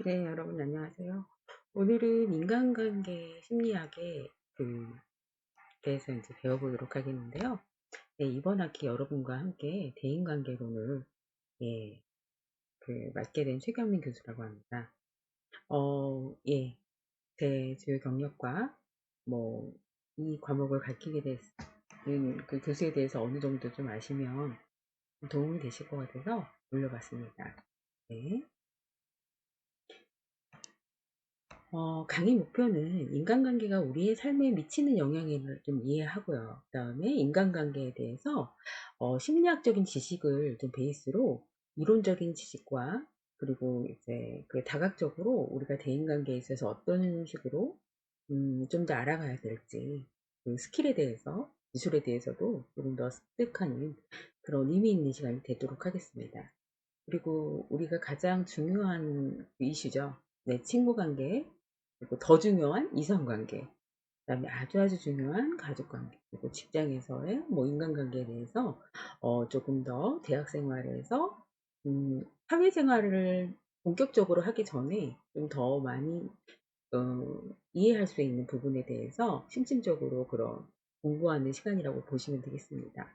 네, 여러분 안녕하세요. 오늘은 인간관계 심리학에 대해서 이제 배워보도록 하겠는데요. 네, 이번 학기 여러분과 함께 대인관계론을 예, 맡게 된 최경민 교수라고 합니다. 예, 제 주요 경력과 이 과목을 가르치게 된 그 교수에 대해서 어느 정도 좀 아시면 도움이 되실 것 같아서 올려봤습니다. 네. 강의 목표는 인간관계가 우리의 삶에 미치는 영향을 좀 이해하고요. 그 다음에 인간관계에 대해서 심리학적인 지식을 좀 베이스로 이론적인 지식과 그리고 이제 그 다각적으로 우리가 대인관계에 있어서 어떤 식으로 좀 더 알아가야 될지 그 스킬에 대해서 기술에 대해서도 조금 더 습득하는 그런 의미 있는 시간이 되도록 하겠습니다. 그리고 우리가 가장 중요한 이슈죠. 네, 친구 관계, 그리고 더 중요한 이성 관계, 그다음에 아주 중요한 가족 관계, 그리고 직장에서의 인간관계에 대해서 조금 더 대학 생활에서 사회생활을 본격적으로 하기 전에 좀 더 많이 이해할 수 있는 부분에 대해서 심층적으로 그런 공부하는 시간이라고 보시면 되겠습니다.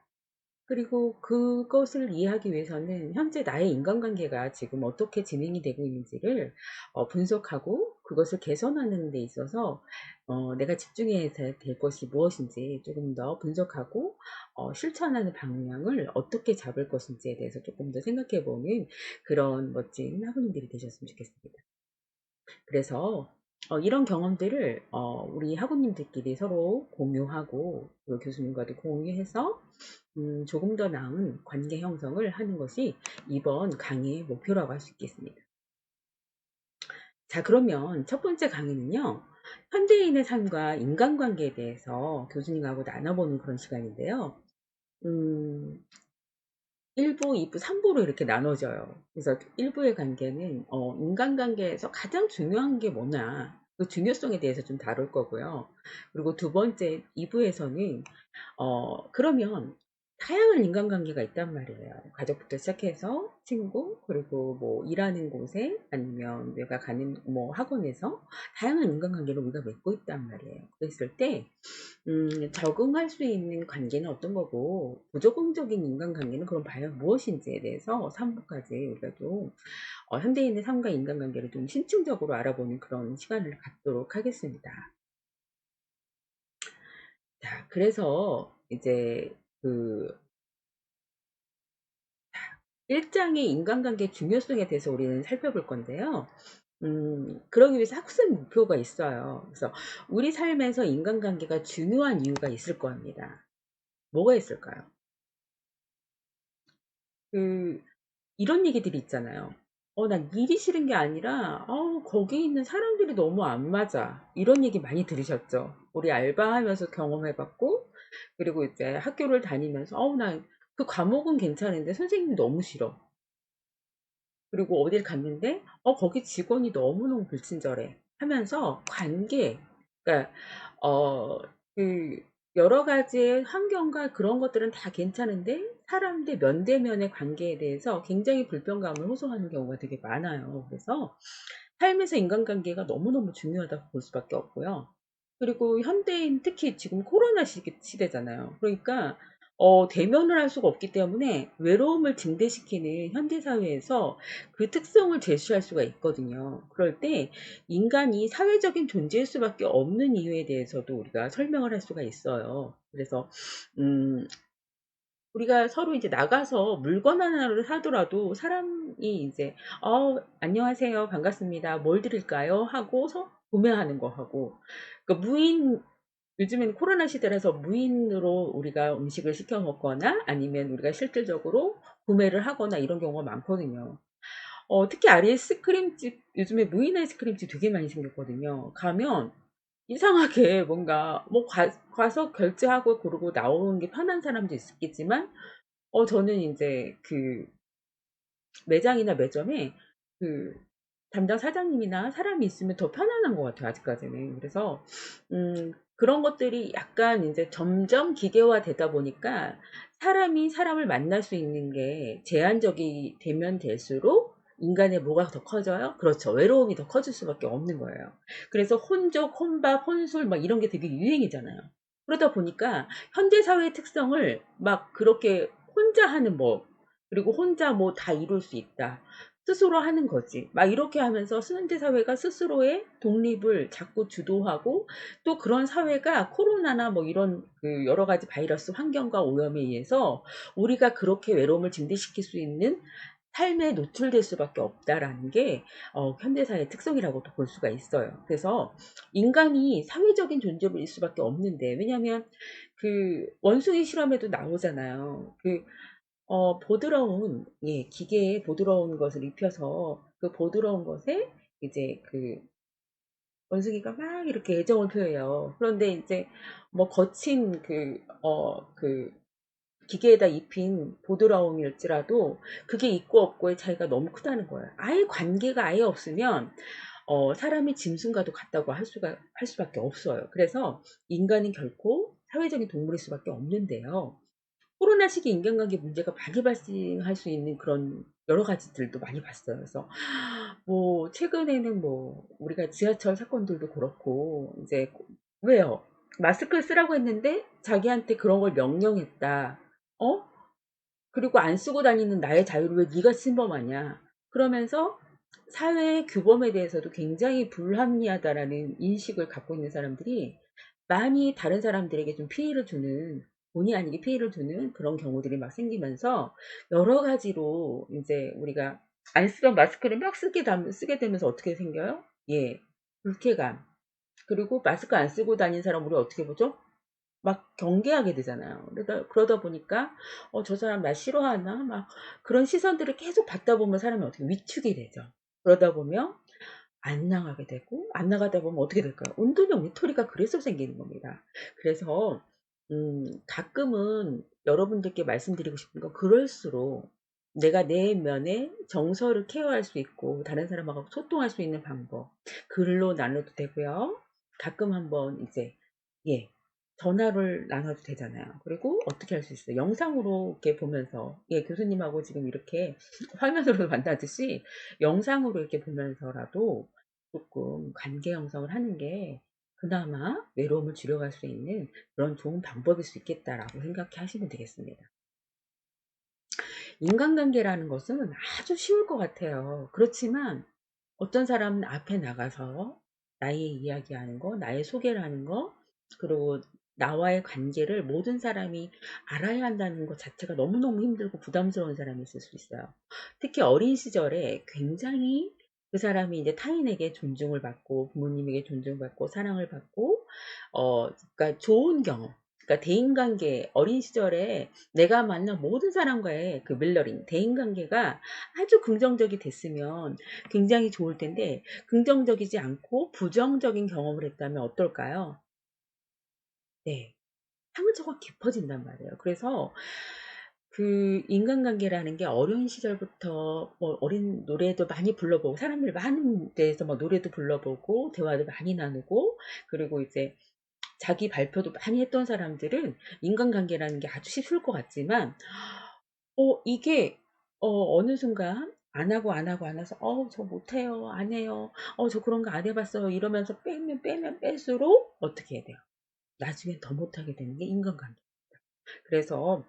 그리고 그것을 이해하기 위해서는 현재 나의 인간관계가 지금 어떻게 진행이 되고 있는지를 분석하고 그것을 개선하는 데 있어서 내가 집중해야 될 것이 무엇인지 조금 더 분석하고 실천하는 방향을 어떻게 잡을 것인지에 대해서 조금 더 생각해 보는 그런 멋진 학우님들이 되셨으면 좋겠습니다. 그래서 이런 경험들을 우리 학우님들끼리 서로 공유하고 교수님과도 공유해서 조금 더 나은 관계 형성을 하는 것이 이번 강의의 목표라고 할 수 있겠습니다. 자, 그러면 첫 번째 강의는요. 현대인의 삶과 인간관계에 대해서 교수님하고 나눠보는 그런 시간인데요. 음, 1부, 2부, 3부로 이렇게 나눠져요. 그래서 1부의 관계는 인간관계에서 가장 중요한 게 뭐냐, 그 중요성에 대해서 좀 다룰 거고요. 그리고 두 번째 2부에서는 그러면 다양한 인간관계가 있단 말이에요. 가족부터 시작해서 친구, 그리고 일하는 곳에 아니면 내가 가는 학원에서 다양한 인간관계를 우리가 맺고 있단 말이에요. 그랬을 때 적응할 수 있는 관계는 어떤 거고 부적응적인 인간관계는 그럼 과연 무엇인지에 대해서 3부까지 우리가 좀 현대인의 삶과 인간관계를 좀 심층적으로 알아보는 그런 시간을 갖도록 하겠습니다. 자, 그래서 이제 그 1장의 인간관계 중요성에 대해서 우리는 살펴볼 건데요. 그러기 위해서 학습 목표가 있어요. 그래서 우리 삶에서 인간관계가 중요한 이유가 있을 겁니다. 뭐가 있을까요? 그 이런 얘기들이 있잖아요. 난 일이 싫은 게 아니라, 거기 있는 사람들이 너무 안 맞아. 이런 얘기 많이 들으셨죠? 우리 알바하면서 경험해봤고, 그리고 이제 학교를 다니면서, 난 그 과목은 괜찮은데 선생님이 너무 싫어. 그리고 어딜 갔는데, 거기 직원이 너무너무 불친절해. 하면서 그러니까, 어, 그, 여러 가지의 환경과 그런 것들은 다 괜찮은데, 사람들 면대면의 관계에 대해서 굉장히 불편감을 호소하는 경우가 되게 많아요. 그래서, 삶에서 인간관계가 너무너무 중요하다고 볼 수밖에 없고요. 그리고 현대인 특히 지금 코로나 시대잖아요. 그러니까 대면을 할 수가 없기 때문에 외로움을 증대시키는 현대사회에서 그 특성을 제시할 수가 있거든요. 그럴 때 인간이 사회적인 존재일 수밖에 없는 이유에 대해서도 우리가 설명을 할 수가 있어요. 그래서 음, 우리가 서로 이제 나가서 물건 하나를 사더라도 사람이 이제 안녕하세요, 반갑습니다, 뭘 드릴까요? 하고서 구매하는 거 하고, 그러니까 요즘엔 코로나 시대라서 무인으로 우리가 음식을 시켜 먹거나 아니면 우리가 실질적으로 구매를 하거나 이런 경우가 많거든요. 특히 아이스크림집, 요즘에 무인 아이스크림집 되게 많이 생겼거든요. 가면 이상하게 뭔가 가서 결제하고 그러고 나오는 게 편한 사람도 있겠지만 저는 이제 그 매장이나 매점에 그 담당 사장님이나 사람이 있으면 더 편안한 것 같아요, 아직까지는. 그래서, 그런 것들이 약간 이제 점점 기계화 되다 보니까 사람이 사람을 만날 수 있는 게 제한적이 되면 될수록 인간의 뭐가 더 커져요? 그렇죠. 외로움이 더 커질 수밖에 없는 거예요. 그래서 혼족, 혼밥, 혼술 막 이런 게 되게 유행이잖아요. 그러다 보니까 현대 사회의 특성을 막 그렇게 혼자 하는 법, 그리고 혼자 뭐 다 이룰 수 있다. 스스로 하는 거지. 막 이렇게 하면서 현대 사회가 스스로의 독립을 자꾸 주도하고 또 그런 사회가 코로나나 뭐 이런 그 여러 가지 바이러스 환경과 오염에 의해서 우리가 그렇게 외로움을 증대시킬 수 있는 삶에 노출될 수밖에 없다라는 게 현대사의 특성이라고도 볼 수가 있어요. 그래서 인간이 사회적인 존재일 수밖에 없는데 왜냐하면 그 원숭이 실험에도 나오잖아요. 그 보드러운 예 기계에 보드러운 것을 입혀서 그 보드러운 것에 이제 그 원숭이가 막 이렇게 애정을 표해요. 그런데 이제 뭐 거친 그 기계에다 입힌 보드라움일지라도 그게 있고 없고의 차이가 너무 크다는 거예요. 아예 관계가 아예 없으면 사람이 짐승과도 같다고 할 수밖에 없어요. 그래서 인간은 결코 사회적인 동물일 수밖에 없는데요. 코로나 시기 인간관계 문제가 많이 발생할 수 있는 그런 여러 가지들도 많이 봤어요. 그래서 뭐 최근에는 뭐 우리가 지하철 사건들도 그렇고 이제 왜요? 마스크를 쓰라고 했는데 자기한테 그런 걸 명령했다. 어? 그리고 안 쓰고 다니는 나의 자유를 왜 네가 침범하냐. 그러면서 사회의 규범에 대해서도 굉장히 불합리하다라는 인식을 갖고 있는 사람들이 많이 다른 사람들에게 좀 피해를 주는 본의 아니게 피해를 주는 그런 경우들이 막 생기면서 여러 가지로 이제 우리가 안 쓰던 마스크를 막 쓰게 되면서 어떻게 생겨요? 예, 불쾌감. 그리고 마스크 안 쓰고 다니는 사람 우리 어떻게 보죠? 막 경계하게 되잖아요. 그러다 보니까 저 사람 나 싫어하나? 막 그런 시선들을 계속 받다 보면 사람이 어떻게 위축이 되죠. 그러다 보면 안 나가게 되고 안 나가다 보면 어떻게 될까요? 운동형 외톨이가 그래서 생기는 겁니다. 그래서 가끔은 여러분들께 말씀드리고 싶은 건 그럴수록 내가 내면의 정서를 케어할 수 있고 다른 사람하고 소통할 수 있는 방법 글로 나눠도 되고요. 가끔 한번 이제 예 전화를 나눠도 되잖아요. 그리고 어떻게 할 수 있어요? 영상으로 이렇게 보면서 예 교수님하고 지금 이렇게 화면으로 만나듯이 영상으로 이렇게 보면서라도 조금 관계 형성을 하는 게 그나마 외로움을 줄여갈 수 있는 그런 좋은 방법일 수 있겠다라고 생각해 하시면 되겠습니다. 인간관계라는 것은 아주 쉬울 것 같아요. 그렇지만 어떤 사람은 앞에 나가서 나의 이야기하는 거, 나의 소개를 하는 거, 그리고 나와의 관계를 모든 사람이 알아야 한다는 것 자체가 너무너무 힘들고 부담스러운 사람이 있을 수 있어요. 특히 어린 시절에 굉장히 그 사람이 이제 타인에게 존중을 받고 부모님에게 존중받고 사랑을 받고 그러니까 좋은 경험, 그러니까 대인관계 어린 시절에 내가 만난 모든 사람과의 그 밀러링, 대인관계가 아주 긍정적이 됐으면 굉장히 좋을 텐데 긍정적이지 않고 부정적인 경험을 했다면 어떨까요? 네. 상처가 깊어진단 말이에요. 그래서 그 인간관계라는 게 어린 시절부터 뭐 어린 노래도 많이 불러보고 사람들 많은 데에서 뭐 노래도 불러보고 대화도 많이 나누고 그리고 이제 자기 발표도 많이 했던 사람들은 인간관계라는 게 아주 쉬울 것 같지만 이게 어느 순간 안 해서 저 못해요. 안 해요. 저 그런 거 안 해봤어요. 이러면서 빼면 뺄수록 어떻게 해야 돼요? 나중엔 더 못하게 되는 게 인간관계. 그래서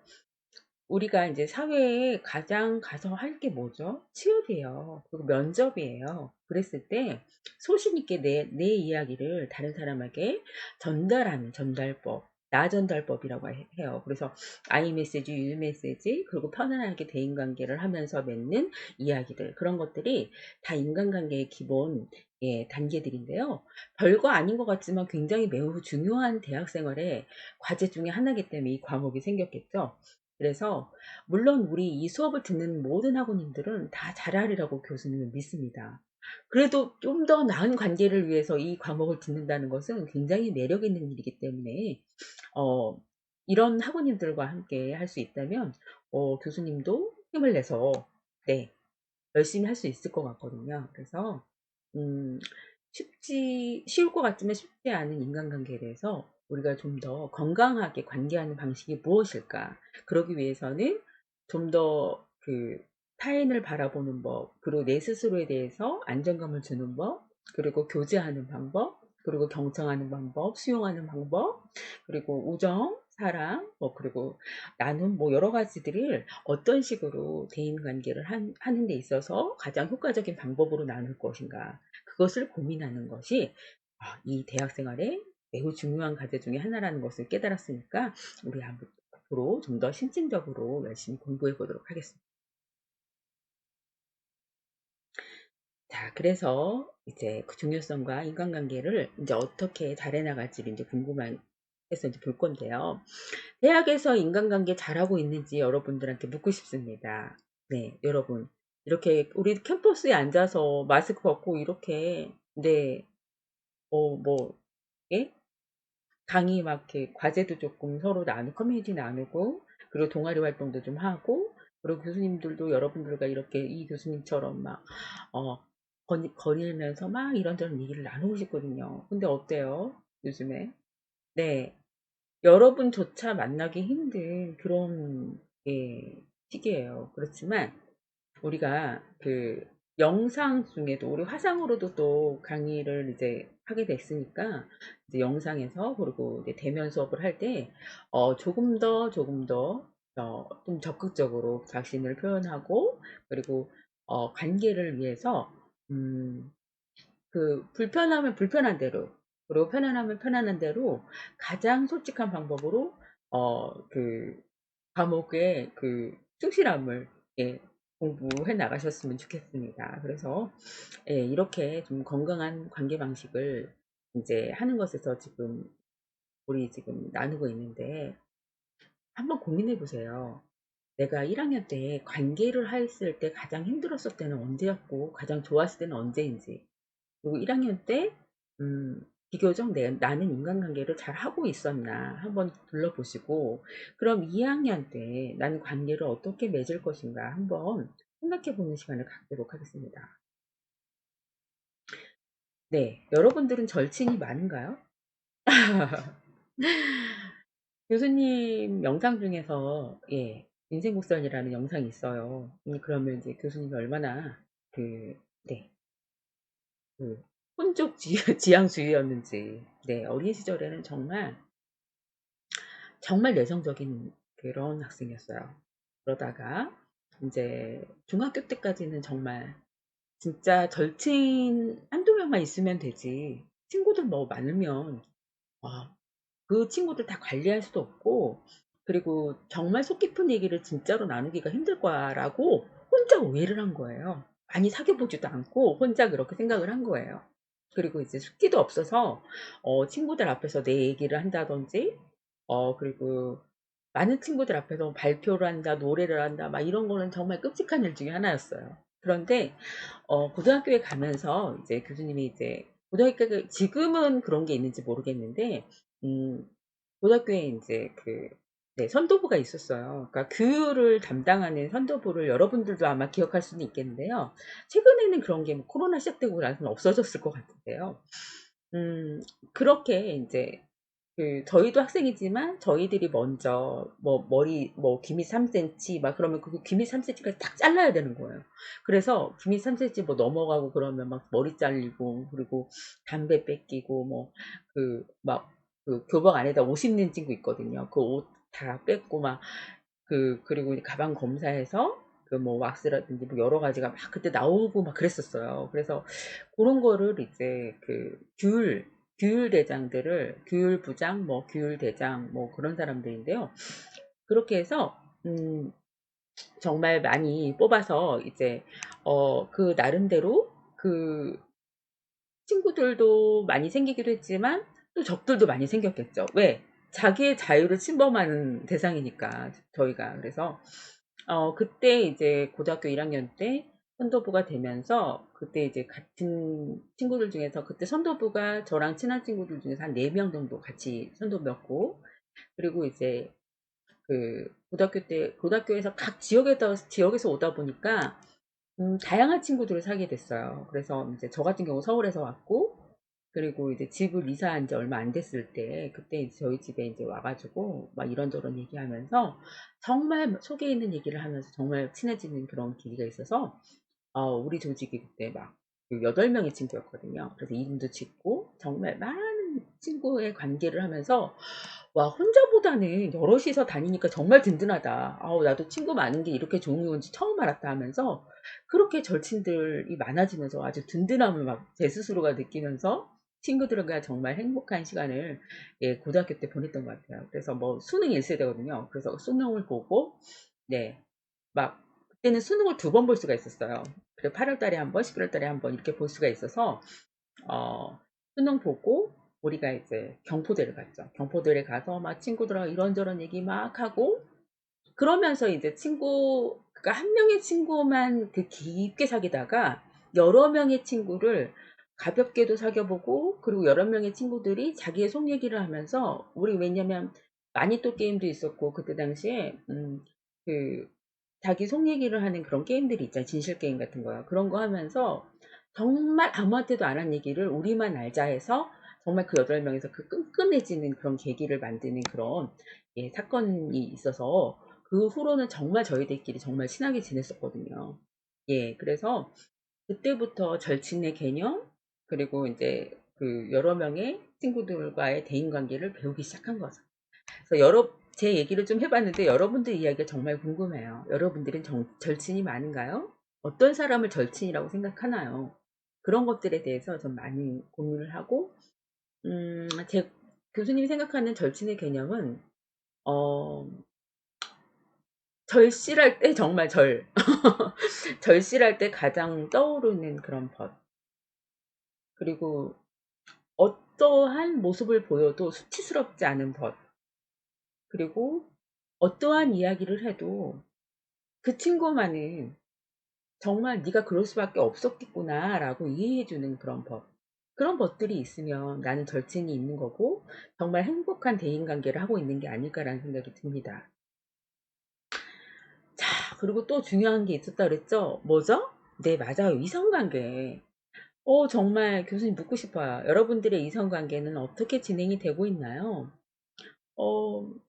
우리가 이제 사회에 가장 가서 할 게 뭐죠? 취업이에요. 그리고 면접이에요. 그랬을 때 소신 있게 내 이야기를 다른 사람에게 전달하는 전달법. 나 전달법이라고 해요. 그래서 I 메시지, U 메시지, 그리고 편안하게 대인관계를 하면서 맺는 이야기들. 그런 것들이 다 인간관계의 기본 예, 단계들인데요. 별거 아닌 것 같지만 굉장히 매우 중요한 대학 생활의 과제 중에 하나이기 때문에 이 과목이 생겼겠죠. 그래서 물론 우리 이 수업을 듣는 모든 학우님들은 다 잘하리라고 교수님은 믿습니다. 그래도 좀 더 나은 관계를 위해서 이 과목을 듣는다는 것은 굉장히 매력 있는 일이기 때문에 어, 이런 학우님들과 함께 할 수 있다면 교수님도 힘을 내서 네, 열심히 할 수 있을 것 같거든요. 그래서 음, 쉬울 것 같지만 쉽지 않은 인간관계에 대해서 우리가 좀 더 건강하게 관계하는 방식이 무엇일까? 그러기 위해서는 좀 더 타인을 바라보는 법, 그리고 내 스스로에 대해서 안정감을 주는 법, 그리고 교제하는 방법, 그리고 경청하는 방법, 수용하는 방법, 그리고 우정, 사랑, 뭐 그리고 나눔, 뭐 여러 가지들을 어떤 식으로 대인 관계를 하는 데 있어서 가장 효과적인 방법으로 나눌 것인가, 그것을 고민하는 것이 이 대학 생활에 매우 중요한 과제 중에 하나라는 것을 깨달았으니까 우리 앞으로 좀 더 신진적으로 열심히 공부해 보도록 하겠습니다. 자, 그래서 이제 그 중요성과 인간관계를 이제 어떻게 잘해 나갈지를 이제 궁금해서 이제 볼 건데요. 대학에서 인간관계 잘하고 있는지 여러분들한테 묻고 싶습니다. 네, 여러분. 이렇게 우리 캠퍼스에 앉아서 마스크 벗고 이렇게, 네, 뭐, 예? 강의 막 이렇게 과제도 조금 서로 커뮤니티 나누고, 그리고 동아리 활동도 좀 하고, 그리고 교수님들도 여러분들과 이렇게 이 교수님처럼 막, 어, 거닐면서 막 이런저런 얘기를 나누고 싶거든요. 근데 어때요? 요즘에? 네. 여러분조차 만나기 힘든 그런, 예, 시기예요. 그렇지만, 우리가 그 영상 중에도 우리 화상으로도 또 강의를 이제 하게 됐으니까 이제 영상에서 그리고 이제 대면 수업을 할 때 조금 더 좀 적극적으로 자신을 표현하고 그리고 관계를 위해서 음, 그 불편하면 불편한 대로 그리고 편안하면 편안한 대로 가장 솔직한 방법으로 그 과목의 그 충실함을 예, 공부해 나가셨으면 좋겠습니다. 그래서 예, 이렇게 좀 건강한 관계 방식을 이제 하는 것에서 지금 우리 지금 나누고 있는데 한번 고민해 보세요. 내가 1학년 때 관계를 했을 때 가장 힘들었을 때는 언제였고 가장 좋았을 때는 언제인지 그리고 1학년 때 비교적 나는 인간관계를 잘 하고 있었나 한번 둘러보시고 그럼 2학년 때 나는 관계를 어떻게 맺을 것인가 한번 생각해 보는 시간을 갖도록 하겠습니다. 네, 여러분들은 절친이 많은가요? 교수님 영상 중에서 예, 인생곡선이라는 영상이 있어요. 그러면 이제 교수님이 얼마나 그, 네, 그 혼족 지향주의였는지 네, 어린 시절에는 정말 내성적인 그런 학생이었어요. 그러다가 이제 중학교 때까지는 정말 진짜 절친 한두 명만 있으면 되지 친구들 뭐 많으면 아, 그 친구들 다 관리할 수도 없고 그리고 정말 속 깊은 얘기를 진짜로 나누기가 힘들 거라고 혼자 오해를 한 거예요. 많이 사귀어 보지도 않고 혼자 그렇게 생각을 한 거예요. 그리고 이제 숙기도 없어서 친구들 앞에서 내 얘기를 한다든지 그리고 많은 친구들 앞에서 발표를 한다, 노래를 한다, 막 이런 거는 정말 끔찍한 일 중에 하나였어요. 그런데 고등학교에 가면서 이제 교수님이 이제 고등학교 지금은 그런 게 있는지 모르겠는데 음, 고등학교에 이제 네, 선도부가 있었어요. 그러니까 교육을 담당하는 선도부를 여러분들도 아마 기억할 수는 있겠는데요. 최근에는 그런 게 뭐 코로나 시작되고 나서는 없어졌을 것 같은데요. 음, 그렇게 이제 저희도 학생이지만 저희들이 먼저 뭐 머리 뭐 기미 3cm 막 그러면 그 기미 3cm까지 딱 잘라야 되는 거예요. 그래서 기미 3cm 뭐 넘어가고 그러면 막 머리 잘리고 그리고 담배 뺏기고 뭐 막 교복 안에다 옷 입는 친구 있거든요. 그 옷 다 뺏고 막 그리고 이제 가방 검사해서 그 뭐 왁스라든지 뭐 여러 가지가 막 그때 나오고 막 그랬었어요. 그래서 그런 거를 이제 규율 대장들을 규율 부장 뭐 규율 대장 뭐 그런 사람들인데요. 그렇게 해서 정말 많이 뽑아서 이제 그 나름대로 그 친구들도 많이 생기기도 했지만 또 적들도 많이 생겼겠죠. 왜? 자기의 자유를 침범하는 대상이니까 저희가. 그래서 그때 이제 고등학교 1학년 때 선도부가 되면서 그때 이제 같은 친구들 중에서 그때 선도부가 저랑 친한 친구들 중에서 한 4명 정도 같이 선도부였고 그리고 이제 고등학교에서 각 지역에서 오다 보니까 다양한 친구들을 사귀게 됐어요. 그래서 이제 저 같은 경우 서울에서 왔고 그리고 이제 집을 이사한 지 얼마 안 됐을 때 그때 이제 저희 집에 이제 와 가지고 막 이런저런 얘기하면서 정말 속에 있는 얘기를 하면서 정말 친해지는 그런 계기가 있어서 우리 조직이 그때 막 그 8명의 친구였거든요. 그래서 이름도 짓고 정말 많은 친구의 관계를 하면서 '와 혼자보다는 여럿이서 다니니까 정말 든든하다. 아우 나도 친구 많은 게 이렇게 좋은 건지 처음 알았다.' 하면서 그렇게 절친들이 많아지면서 아주 든든함을 막 제 스스로가 느끼면서 친구들과 정말 행복한 시간을 예 고등학교 때 보냈던 것 같아요. 그래서 뭐 수능 1 세대거든요. 그래서 수능을 보고 네 막 그때는 수능을 2번 볼 수가 있었어요. 그래 8월 달에 1 번, 11월 달에 1번 이렇게 볼 수가 있어서 어 수능 보고 우리가 이제 경포대를 갔죠. 경포대를 가서 막 친구들하고 이런저런 얘기 막 하고 그러면서 이제 친구 그러니까 한 명의 친구만 그 깊게 사귀다가 여러 명의 친구를 가볍게도 사귀어 보고 그리고 여러 명의 친구들이 자기의 속 얘기를 하면서 우리 왜냐면 마니또 게임도 있었고 그때 당시에 그 자기 속 얘기를 하는 그런 게임들이 있잖아요. 진실 게임 같은 거요. 그런 거 하면서 정말 아무한테도 안 한 얘기를 우리만 알자 해서 정말 그 8명이서 그 끈끈해지는 그런 계기를 만드는 그런 예 사건이 있어서 그 후로는 정말 저희들끼리 정말 친하게 지냈었거든요. 예. 그래서 그때부터 절친의 개념 그리고 인제 그 여러 명의 친구들과의 대인 관계를 배우기 시작한 거죠. 그래서 제 얘기를 좀 해 봤는데 여러분들 이야기가 정말 궁금해요. 여러분들은 절친이 많은가요? 어떤 사람을 절친이라고 생각하나요? 그런 것들에 대해서 좀 많이 고민을 하고 제 교수님이 생각하는 절친의 개념은 어 절실할 때 정말 절실할 때 가장 떠오르는 그런 벗. 그리고 어떠한 모습을 보여도 수치스럽지 않은 벗. 그리고 어떠한 이야기를 해도 그 친구만은 정말 '네가 그럴 수밖에 없었겠구나.'라고 이해해 주는 그런 벗. 그런 벗들이 있으면 '나는 절친이 있는 거고 정말 행복한 대인 관계를 하고 있는 게 아닐까.'라는 생각이 듭니다. 자 그리고 또 중요한 게 있었다 그랬죠? 뭐죠? 네 맞아요. 이성관계. 정말 교수님 묻고 싶어요. 여러분들의 이성관계는 어떻게 진행이 되고 있나요?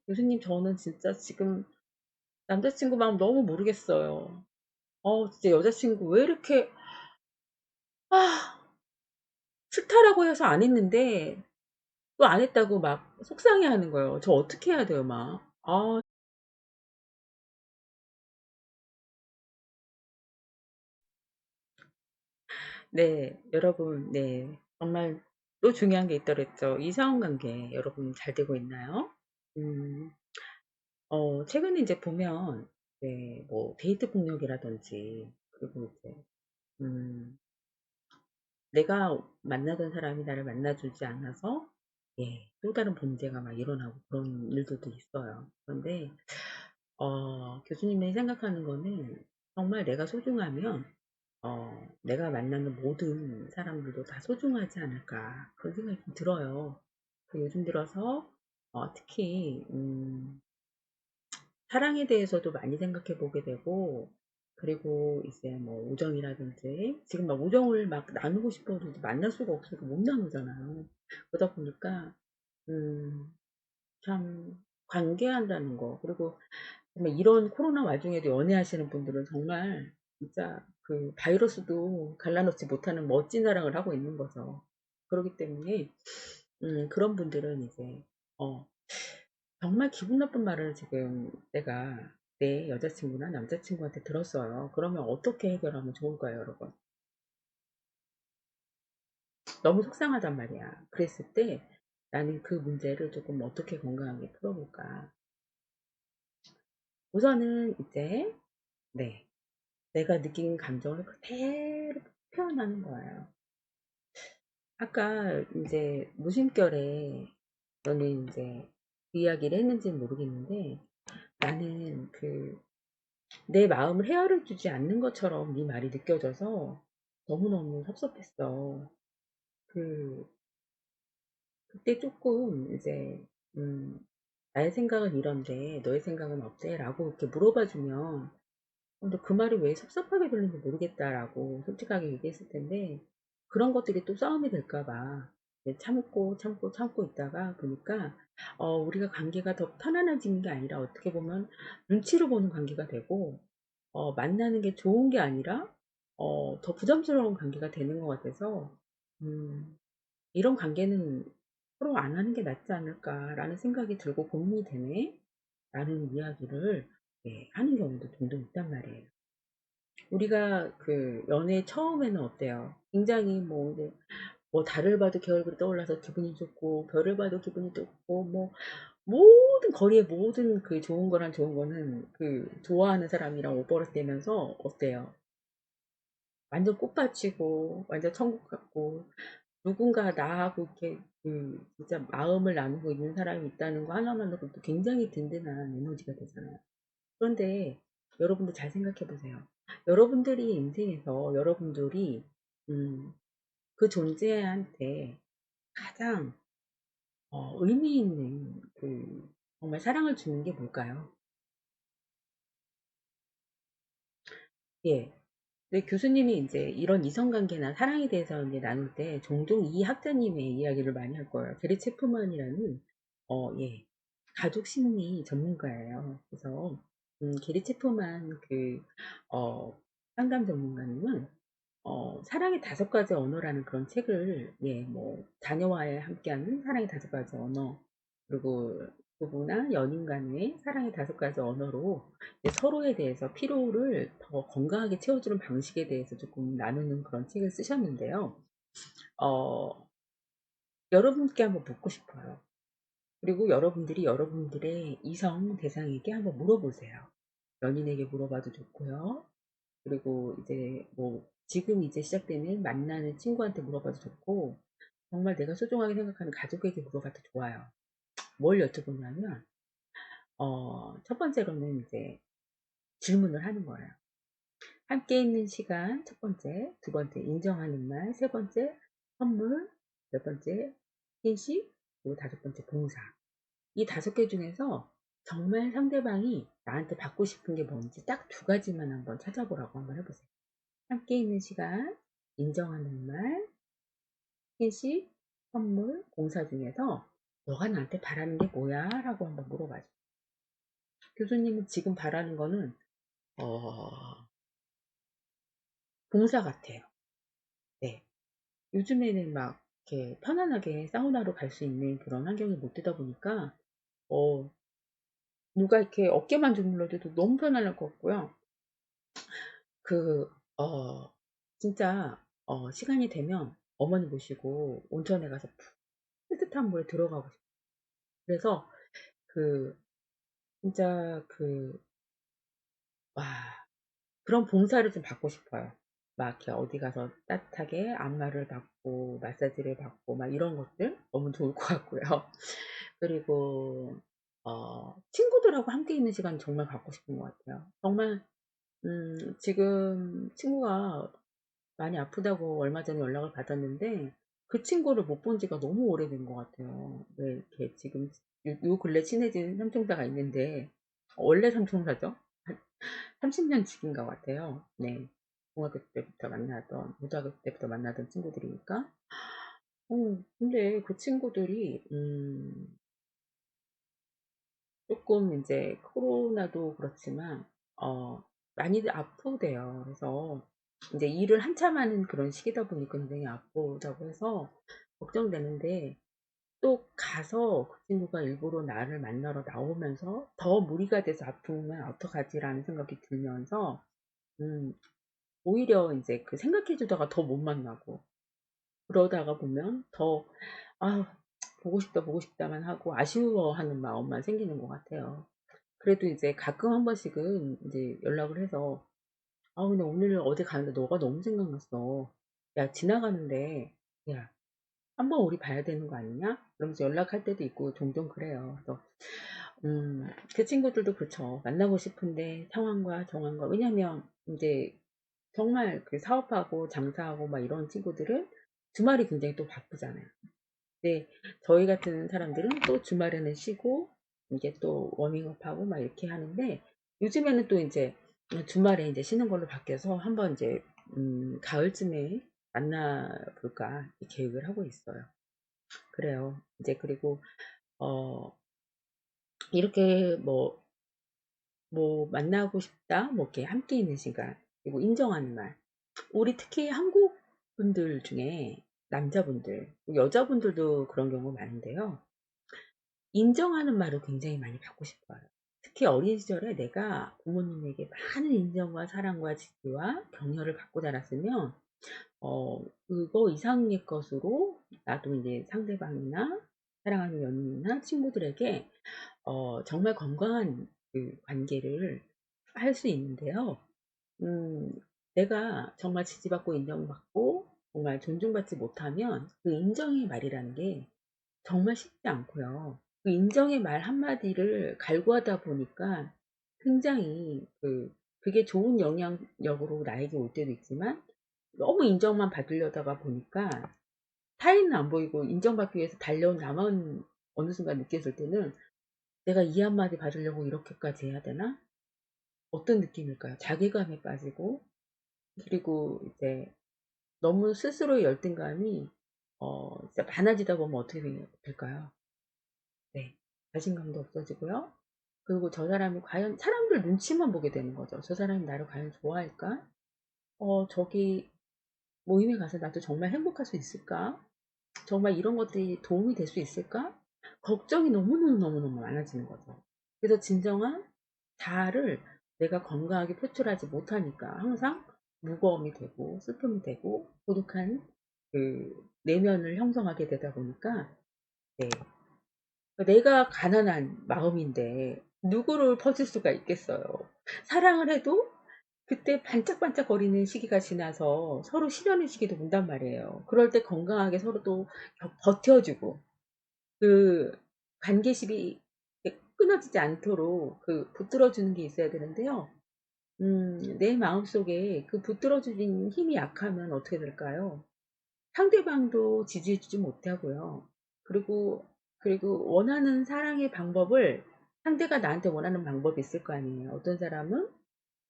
교수님 저는 진짜 지금 남자친구 마음 너무 모르겠어요. 진짜 여자친구 왜 이렇게 아 싫다라고 해서 안 했는데 또 안 했다고 막 속상해하는 거예요. 저 어떻게 해야 돼요 막. 네. 여러분 네. 정말 또 중요한 게 있다 그랬죠. 이성관계 여러분 잘 되고 있나요? 음. 최근에 인제 보면 네 뭐 데이트 폭력이라든지 그리고 이제 음 내가 만나던 사람이 나를 만나 주지 않아서 예 또 다른 범죄가 막 일어나고 그런 일들도 있어요. 그런데 교수님이 생각하는 거는 정말 내가 소중하면 '내가 만나는 모든 사람들도 다 소중하지 않을까.' 그런 생각이 좀 들어요. 요즘 들어서 특히 사랑에 대해서도 많이 생각해 보게 되고 그리고 이제 뭐 우정이라든지 지금 막 우정을 막 나누고 싶어도 이제 만날 수가 없으니까 못 나누잖아요. 그러다 보니까 음 참 관계한다는 거 그리고 정말 이런 코로나 와중에도 연애하시는 분들은 정말 진짜 그 바이러스도 갈라놓지 못하는 멋진 사랑을 하고 있는 거죠. 그러기 때문에 그런 분들은 이제 어 정말 기분 나쁜 말을 지금 내가 내 여자친구나 남자친구한테 들었어요. 그러면 어떻게 해결하면 좋을까요, 여러분? 너무 속상하단 말이야. 그랬을 때 나는 그 문제를 조금 어떻게 건강하게 풀어볼까? 우선은 이제 네. 내가 느낀 감정을 그대로 표현하는 거예요. 아까 인제 무심결에 너는 인제 그 이야기를 했는지는 모르겠는데 나는 내 마음을 헤아려 주지 않는 것처럼 네 말이 느껴져서 너무너무 섭섭했어. 그 그때 쪼끔 이제 음 "나의 생각은 이런데 너의 생각은 어때?"라고 이렇게 물어봐 주면 근데 그 말이 왜 섭섭하게 들리는지 모르겠다라고 솔직하게 얘기했을 텐데 그런 것들이 또 싸움이 될까 봐. 이제 참고, 참고, 참고 있다가 보니까, 우리가 관계가 더 편안해지는 게 아니라 어떻게 보면 눈치를 보는 관계가 되고, 만나는 게 좋은 게 아니라, 더 부담스러운 관계가 되는 것 같아서, 음, 이런 관계는 서로 안 하는 게 낫지 않을까라는 생각이 들고 고민이 되네. 라는 이야기를 예, 하는 경우도 종종 있단 말이에요. 우리가 그 연애 처음에는 어때요? 굉장히 뭐 이제 뭐 달을 봐도 겨울비로 떠올라서 기분이 좋고 별을 봐도 기분이 좋고 뭐 모든 거리의 모든 그 좋은 거랑 좋은 거는 그 좋아하는 사람이랑 오버랩되면서 어때요? 완전 꽃밭이고 완전 천국 같고 누군가 나하고 이렇게 그 진짜 마음을 나누고 있는 사람이 있다는 거 하나만으로도 굉장히 든든한 에너지가 되잖아요. 그런데 여러분들 잘 생각해 보세요. 여러분들이 인생에서 여러분들이 음, 그 존재한테 가장 의미 있는 그 정말 사랑을 주는 게 뭘까요? 예. 근데 교수님이 이제 이런 이성관계나 사랑에 대해서 이제 나눌 때 종종 이 학자님의 이야기를 많이 할 거예요. 게리 체프만이라는 예, 가족 심리 전문가예요. 그래서 게리 체프만 그 상담 전문가님은 사랑의 다섯 가지 언어라는 그런 책을 예, 뭐 자녀와의 함께하는 사랑의 다섯 가지 언어 그리고 부부나 연인 간의 사랑의 다섯 가지 언어로 이제 서로에 대해서 피로를 더 건강하게 채워주는 방식에 대해서 조금 나누는 그런 책을 쓰셨는데요. 어, 여러분께 한번 묻고 싶어요. 그리고 여러분들이 여러분들의 이성 대상에게 한번 물어보세요. 연인에게 물어봐도 좋고요. 그리고 이제 뭐 지금 이제 시작되는 만나는 친구한테 물어봐도 좋고 정말 내가 소중하게 생각하는 가족에게 물어봐도 좋아요. 뭘 여쭤보냐면 첫 번째로는 이제 질문을 하는 거예요. 함께 있는 시간 첫 번째, 두 번째 인정하는 말, 세 번째 선물, 네 번째 인식, 그리고 다섯 번째 봉사. 이 다섯 개 중에서 정말 상대방이 나한테 받고 싶은 게 뭔지 딱 두 가지만 한번 찾아보라고 한번 해보세요. 함께 있는 시간, 인정하는 말, 회식, 선물, 봉사 중에서 너가 나한테 바라는 게 뭐야? 라고 한번 물어봐줘. 교수님은 지금 바라는 거는 어, 봉사 같아요. 네. 요즘에는 막 이렇게 편안하게 사우나로 갈 수 있는 그런 환경이 못 되다 보니까 어, 누가 이렇게 어깨만 주물러줘도 너무 편안할 것 같고요. 그, 진짜 시간이 되면 어머니 모시고 온천에 가서 따뜻한 물에 들어가고 싶어요. 그래서 그 진짜 와, 그런 봉사를 좀 받고 싶어요. 막 이렇게 어디 가서 따뜻하게 안마를 받고 마사지를 받고 막 이런 것들 너무 좋을 것 같고요. 그리고 친구들하고 함께 있는 시간 정말 갖고 싶은 것 같아요. 정말 지금 친구가 많이 아프다고 얼마 전에 연락을 받았는데 그 친구를 못 본 지가 너무 오래된 것 같아요. 왜 이렇게 지금 요 근래 친해진 삼총사가 있는데 원래 삼총사죠? 30년 지기인 것 같아요. 네. 중학교 때부터 만나던, 고등학교 때부터 만나던 친구들이니까. 근데 그 친구들이, 조금 이제 코로나도 그렇지만, 많이들 아프대요. 그래서 이제 일을 한참 하는 그런 시기다 보니까 굉장히 아프다고 해서 걱정되는데, 또 가서 그 친구가 일부러 나를 만나러 나오면서 더 무리가 돼서 아프면 어떡하지라는 생각이 들면서, 음, 오히려 이제 그 생각해 주다가 더 못 만나고 그러다가 보면 더 아, 보고 싶다만 하고 아쉬워하는 마음만 생기는 것 같아요. 그래도 이제 가끔 한 번씩은 이제 연락을 해서 근데 오늘 어디 가는데 너가 너무 생각났어. 야, 지나가는데 야, 한번 우리 봐야 되는 거 아니냐? 그러면서 연락할 때도 있고 종종 그래요. 그래서 그 친구들도 그렇죠. 만나고 싶은데 상황과 정황과 왜냐면 이제 정말 그 사업하고 장사하고 막 이런 친구들은 주말이 굉장히 또 바쁘잖아요. 근데 저희 같은 사람들은 또 주말에는 쉬고 이제 또 워밍업하고 막 이렇게 하는데 요즘에는 또 이제 주말에 이제 쉬는 걸로 바뀌어서 한번 이제 가을쯤에 만나볼까 계획을 하고 있어요. 그래요. 이제 그리고 어 이렇게 뭐 만나고 싶다, 뭐 이렇게 함께 있는 시간, 그리고 인정하는 말. 우리 특히 한국 분들 중에 남자분들, 여자분들도 그런 경우 많은데요. 인정하는 말을 굉장히 많이 받고 싶어요. 특히 어린 시절에 내가 부모님에게 많은 인정과 사랑과 지지와 격려를 받고 자랐으면 그거 이상의 것으로 나도 이제 상대방이나 사랑하는 연인이나 친구들에게 정말 건강한 그 관계를 할 수 있는데요. 음 내가 정말 지지받고 인정받고 정말 존중받지 못하면 그 인정의 말이라는 게 정말 쉽지 않고요. 그 인정의 말 한마디를 갈구하다 보니까 굉장히 그게 좋은 영향력으로 나에게 올 때도 있지만, 너무 인정만 받으려다가 보니까 타인은 안 보이고 인정받기 위해서 달려온 나만 어느 순간 느꼈을 때는 '내가 이 한마디 받으려고 이렇게까지 해야 되나?' 어떤 느낌일까요? 자괴감에 빠지고, 그리고 이제 너무 스스로의 열등감이 진짜 많아지다 보면 어떻게 될까요? 네. 자신감도 없어지고요. 그리고 저 사람이 과연, 사람들 눈치만 보게 되는 거죠. '저 사람이 나를 과연 좋아할까? 저기 모임에 가서 나도 정말 행복할 수 있을까? 정말 이런 것들이 도움이 될 수 있을까?' 걱정이 너무너무너무너무 많아지는 거죠. 그래서 진정한 자아를 내가 건강하게 표출하지 못하니까 항상 무거움이 되고 슬픔이 되고 고독한 내면을 형성하게 되다 보니까, 네, 내가 가난한 마음인데 누구를 퍼줄 수가 있겠어요. 사랑을 해도 그때 반짝반짝거리는 시기가 지나서 서로 실현의 시기도 온단 말이에요. 그럴 때 건강하게 서로 또 버텨주고, 그 관계십이 끊어지지 않도록 붙들어주는 게 있어야 되는데요. 내 마음속에 그 붙들어주는 힘이 약하면 어떻게 될까요? 상대방도 지지해주지 못하고요. 그리고 원하는 사랑의 방법을, 상대가 나한테 원하는 방법이 있을 거 아니에요. 어떤 사람은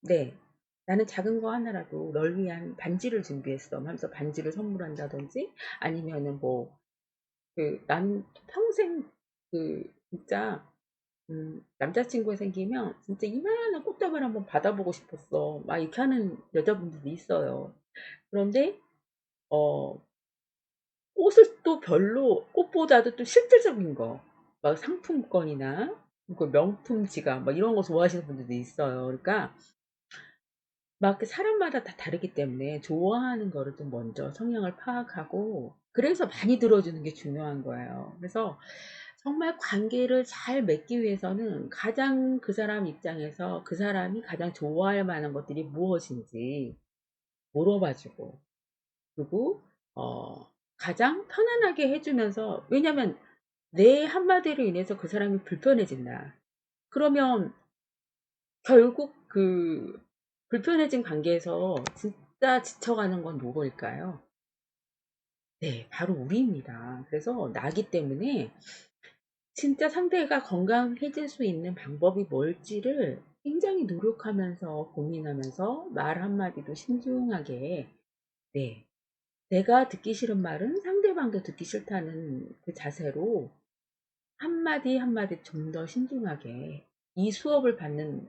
네, 나는 작은 거 하나라도 널 위한 반지를 준비했어 하면서 반지를 선물한다든지, 아니면은 난 평생 진짜 남자친구가 생기면 진짜 이만한 꽃다발 한번 받아보고 싶었어, 막 이렇게 하는 여자분들도 있어요. 그런데 어 꽃을 또 별로, 꽃보다도 또 실질적인 거, 막 상품권이나 그 명품 지갑 막 이런 거 좋아하시는 분들도 있어요. 그러니까 막 사람마다 다 다르기 때문에 좋아하는 거를 좀 먼저 성향을 파악하고, 그래서 많이 들어주는 게 중요한 거예요. 그래서 정말 관계를 잘 맺기 위해서는 가장 그 사람 입장에서 그 사람이 가장 좋아할 만한 것들이 무엇인지 물어봐 주고, 그리고 가장 편안하게 해 주면서, 왜냐면 내 한마디로 인해서 그 사람이 불편해진다, 그러면 결국 불편해진 관계에서 진짜 지쳐가는 건 누구일까요? 네, 바로 우리입니다. 그래서 나기 때문에 진짜 상대가 건강해질 수 있는 방법이 뭘지를 굉장히 노력하면서 고민하면서 말 한마디도 신중하게, 네, 내가 듣기 싫은 말은 상대방도 듣기 싫다는 그 자세로 한마디 한마디 좀 더 신중하게, 이 수업을 받는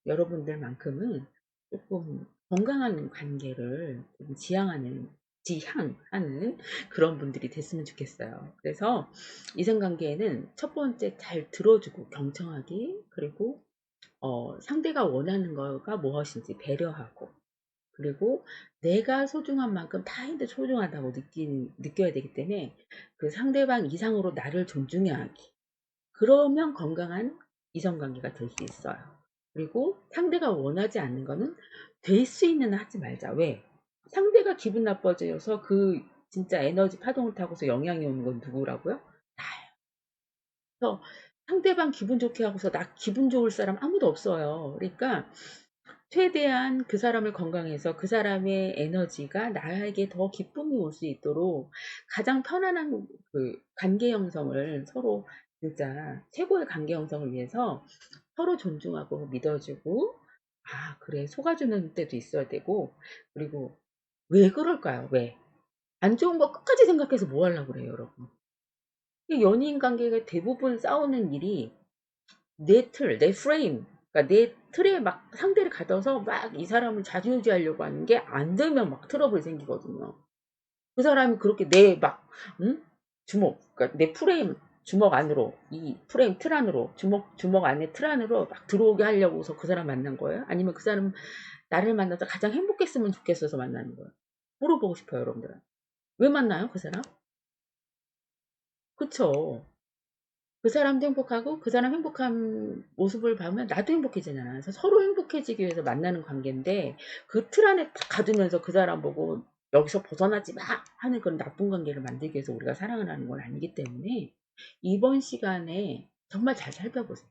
여러분들만큼은 조금 건강한 관계를 좀 지향하는 그런 분들이 됐으면 좋겠어요. 그래서 이성관계에는 첫 번째 잘 들어주고 경청하기, 그리고 상대가 원하는 거가 무엇인지 배려하고, 그리고 내가 소중한 만큼 타인도 소중하다고 느껴야 되기 때문에 그 상대방 이상으로 나를 존중해야 하기. 그러면 건강한 이성관계가 될 수 있어요. 그리고 상대가 원하지 않는 거는 될 수 있는 한 하지 말자. 왜? 상대가 기분 나빠져서 진짜 에너지 파동을 타고서 영향이 오는 건 누구라고요? 나예요. 그래서 상대방 기분 좋게 하고서 나 기분 좋을 사람 아무도 없어요. 그러니까 최대한 그 사람을 건강해서 그 사람의 에너지가 나에게 더 기쁨이 올 수 있도록 가장 편안한 관계 형성을, 서로 진짜 최고의 관계 형성을 위해서 서로 존중하고 믿어주고, 아, 그래, 속아주는 때도 있어야 되고, 그리고 왜 그럴까요? 왜? 안 좋은 거 끝까지 생각해서 뭐 하려고 그래요, 여러분. 이 연인 관계가 대부분 싸우는 일이 내 틀, 내 프레임, 그러니까 내 틀에 막 상대를 가둬서 막 이 사람을 좌지우지하려고 하는 게 안 되면 막 트러블이 생기거든요. 그 사람이 그렇게 내 막, 응? 주먹, 그러니까 내 프레임, 주먹 안으로, 이 프레임 틀 안으로, 주먹 안에 틀 안으로 막 들어오게 하려고서 그 사람 만난 거예요? 아니면 그 사람 나를 만나서 가장 행복했으면 좋겠어서 만나는 거예요? 물어보고 싶어요, 여러분들. 왜 만나요, 그 사람? 그쵸? 그 사람도 행복하고 그 사람 행복한 모습을 보면 나도 행복해지잖아. 그래서 서로 행복해지기 위해서 만나는 관계인데 그 틀 안에 딱 가두면서 그 사람 보고 여기서 벗어나지 마 하는 그런 나쁜 관계를 만들기 위해서 우리가 사랑을 하는 건 아니기 때문에 이번 시간에 정말 잘 살펴보세요.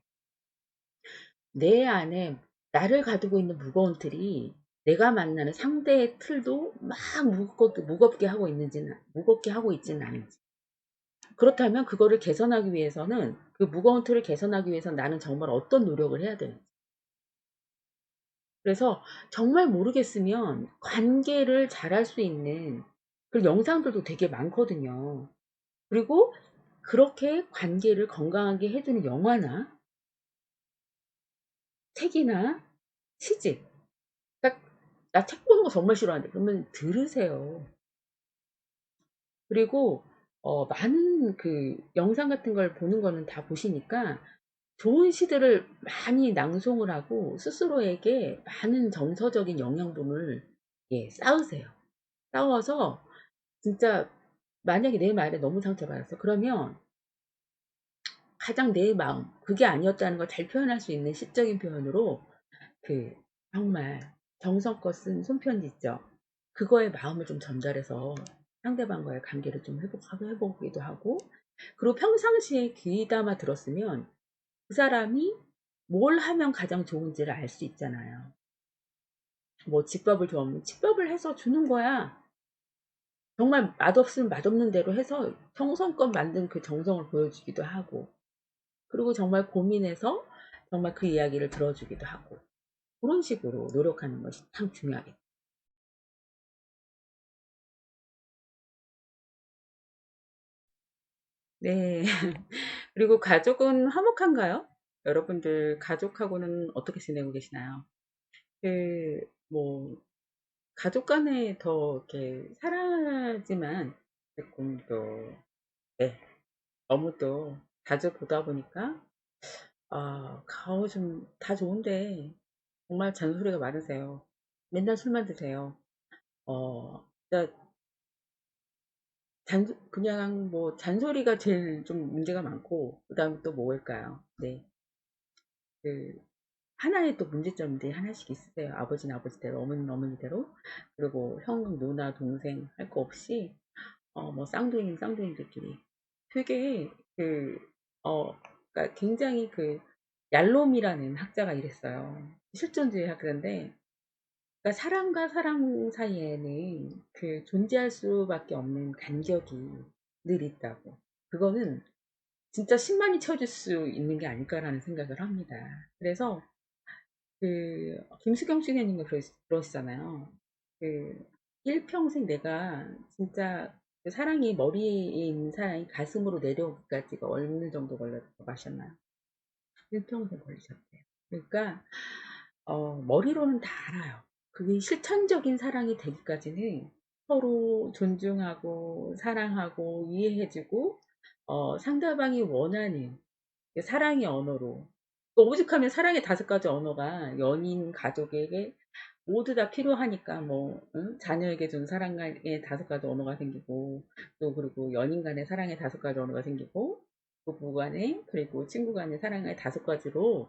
내 안에 나를 가두고 있는 무거운 틀이 내가 만나는 상대의 틀도 막 무겁게 하고 있는지는 무겁게 하고 있지는 않은지. 그렇다면 그거를 개선하기 위해서는 그 무거운 틀을 개선하기 위해서 나는 정말 어떤 노력을 해야 되는지. 그래서 정말 모르겠으면 관계를 잘할 수 있는 그런 영상들도 되게 많거든요. 그리고 그렇게 관계를 건강하게 해주는 영화나 책이나 시집. 그러니까 나 책 보는 거 정말 싫어하는데 그러면 들으세요. 그리고 많은 그 영상 같은 걸 보는 거는 다 보시니까 좋은 시들을 많이 낭송을 하고 스스로에게 많은 정서적인 영양분을 예, 쌓으세요. 쌓아서 진짜 만약에 내 말에 너무 상처받았어. 그러면 가장 내 마음, 그게 아니었다는 걸 잘 표현할 수 있는 시적인 표현으로 그 정말 정성껏 쓴 손편지 있죠. 그거에 마음을 좀 전달해서 상대방과의 관계를 좀 회복기도 하고 그리고 평상시에 귀담아 들었으면 그 사람이 뭘 하면 가장 좋은지를 알 수 있잖아요. 뭐 집밥을 좋아하면 집밥을 해서 주는 거야. 정말 맛없으면 맛없는 대로 해서 정성껏 만든 그 정성을 보여주기도 하고 그리고 정말 고민해서 정말 그 이야기를 들어주기도 하고 그런 식으로 노력하는 것이 참 중요하겠다. 네. 그리고 가족은 화목한가요? 여러분들 가족하고는 어떻게 지내고 계시나요? 그, 뭐, 가족 간에 더 이렇게 사랑하지만 조금 또, 네, 너무 또 자주 보다 보니까, 가오 좀 다 좋은데, 정말 잔소리가 많으세요. 맨날 술만 드세요. 진짜 그냥 뭐 잔소리가 제일 좀 문제가 많고, 그 다음에 또 뭘까요? 네. 그, 하나의 또 문제점들이 하나씩 있으세요. 아버지는 아버지대로, 어머니는 어머니대로. 그리고 형, 누나, 동생 할 거 없이, 뭐 쌍둥이는 쌍둥이들끼리. 되게 그, 어, 그러니까 굉장히 그, 얄롬이라는 학자가 이랬어요. 실존주의 학자인데, 그러니까 사람과 사람 사이에는 그 존재할 수밖에 없는 간격이 늘 있다고. 그거는 진짜 10만이 쳐줄 수 있는 게 아닐까라는 생각을 합니다. 그래서 그 김수경 씨님이 그러시잖아요. 그 일평생 내가 진짜 그 사랑이 머리에 있는 사랑이 가슴으로 내려오기까지가 어느 정도 걸렸다고 하셨나요? 일평생 걸리셨대요. 그러니까 머리로는 다 알아요. 그게 실천적인 사랑이 되기까지는 서로 존중하고 사랑하고 이해해주고 상대방이 원하는 그 사랑의 언어로 오죽하면 사랑의 5가지 언어가 연인, 가족에게 모두 다 필요하니까 뭐 응? 자녀에게 준 사랑의 5가지 언어가 생기고 또 그리고 연인 간의 사랑의 5가지 언어가 생기고 부부 간에 그리고 친구 간의 사랑의 5가지로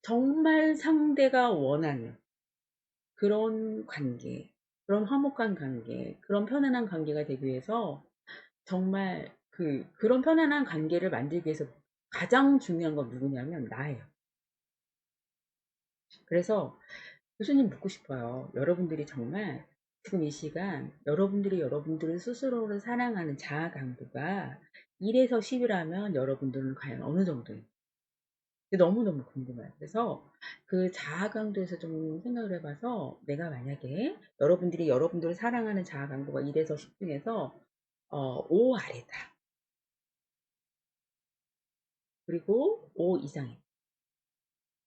정말 상대가 원하는 그런 관계, 그런 화목한 관계, 그런 편안한 관계가 되기 위해서 정말 그런 편안한 관계를 만들기 위해서 가장 중요한 건 누구냐면 나예요. 그래서 교수님 묻고 싶어요. 여러분들이 정말 지금 이 시간 여러분들이 여러분들을 스스로를 사랑하는 자아 강도가 1에서 10이라면 여러분들은 과연 어느 정도예요? 너무너무 궁금해요. 그래서 그 자아 강도에서 좀 생각을 해봐서 내가 만약에 여러분들이 여러분들을 사랑하는 자아 강도가 1에서 10 중에서 5 아래다. 그리고 5 이상이다.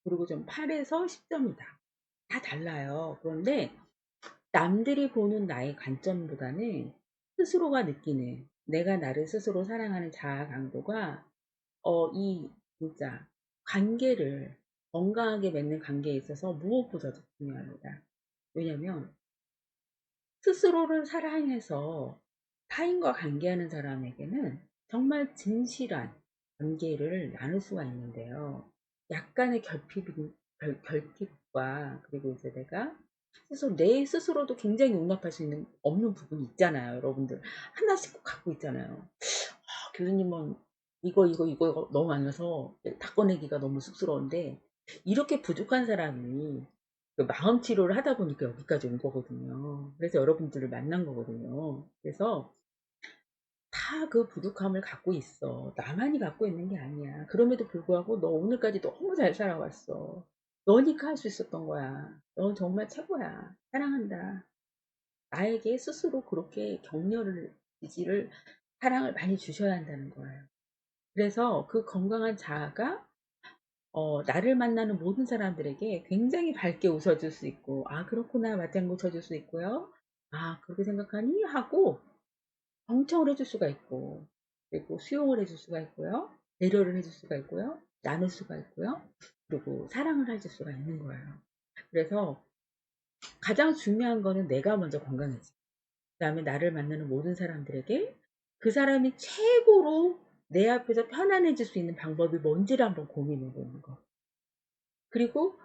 그리고 좀 8에서 10점이다. 다 달라요. 그런데 남들이 보는 나의 관점보다는 스스로가 느끼는 내가 나를 스스로 사랑하는 자아 강도가 이 진짜 관계를 건강하게 맺는 관계에 있어서 무엇보다도 중요합니다. 왜냐면 스스로를 사랑해서 타인과 관계하는 사람에게는 정말 진실한 관계를 나눌 수가 있는데요. 약간의 결핍과 그리고 이제 내가 스스로 내 스스로도 굉장히 용납할 수 있는 없는 부분이 있잖아요. 여러분들 하나씩 꼭 갖고 있잖아요. 교수님은 이거 너무 많아서 다 꺼내기가 너무 쑥스러운데 이렇게 부족한 사람이 그 마음 치료를 하다 보니까 여기까지 온 거거든요. 그래서 여러분들을 만난 거거든요. 그래서 다 그 부족함을 갖고 있어. 나만이 갖고 있는 게 아니야. 그럼에도 불구하고 너 오늘까지 너무 잘 살아왔어. 너니까 할 수 있었던 거야. 넌 정말 최고야. 사랑한다. 나에게 스스로 그렇게 격려를, 지지를, 사랑을 많이 주셔야 한다는 거예요. 그래서 그 건강한 자아가 나를 만나는 모든 사람들에게 굉장히 밝게 웃어줄 수 있고, 아, 그렇구나, 맞장구 쳐줄 수 있고요. 아, 그렇게 생각하니? 하고, 경청을 해줄 수가 있고, 그리고 수용을 해줄 수가 있고요. 배려를 해줄 수가 있고요. 나눌 수가 있고요. 그리고 사랑을 해줄 수가 있는 거예요. 그래서 가장 중요한 거는 내가 먼저 건강해지. 그 다음에 나를 만나는 모든 사람들에게 그 사람이 최고로 내 앞에서 편안해질 수 있는 방법이 뭔지를 한번 고민해 보는 거. 그리고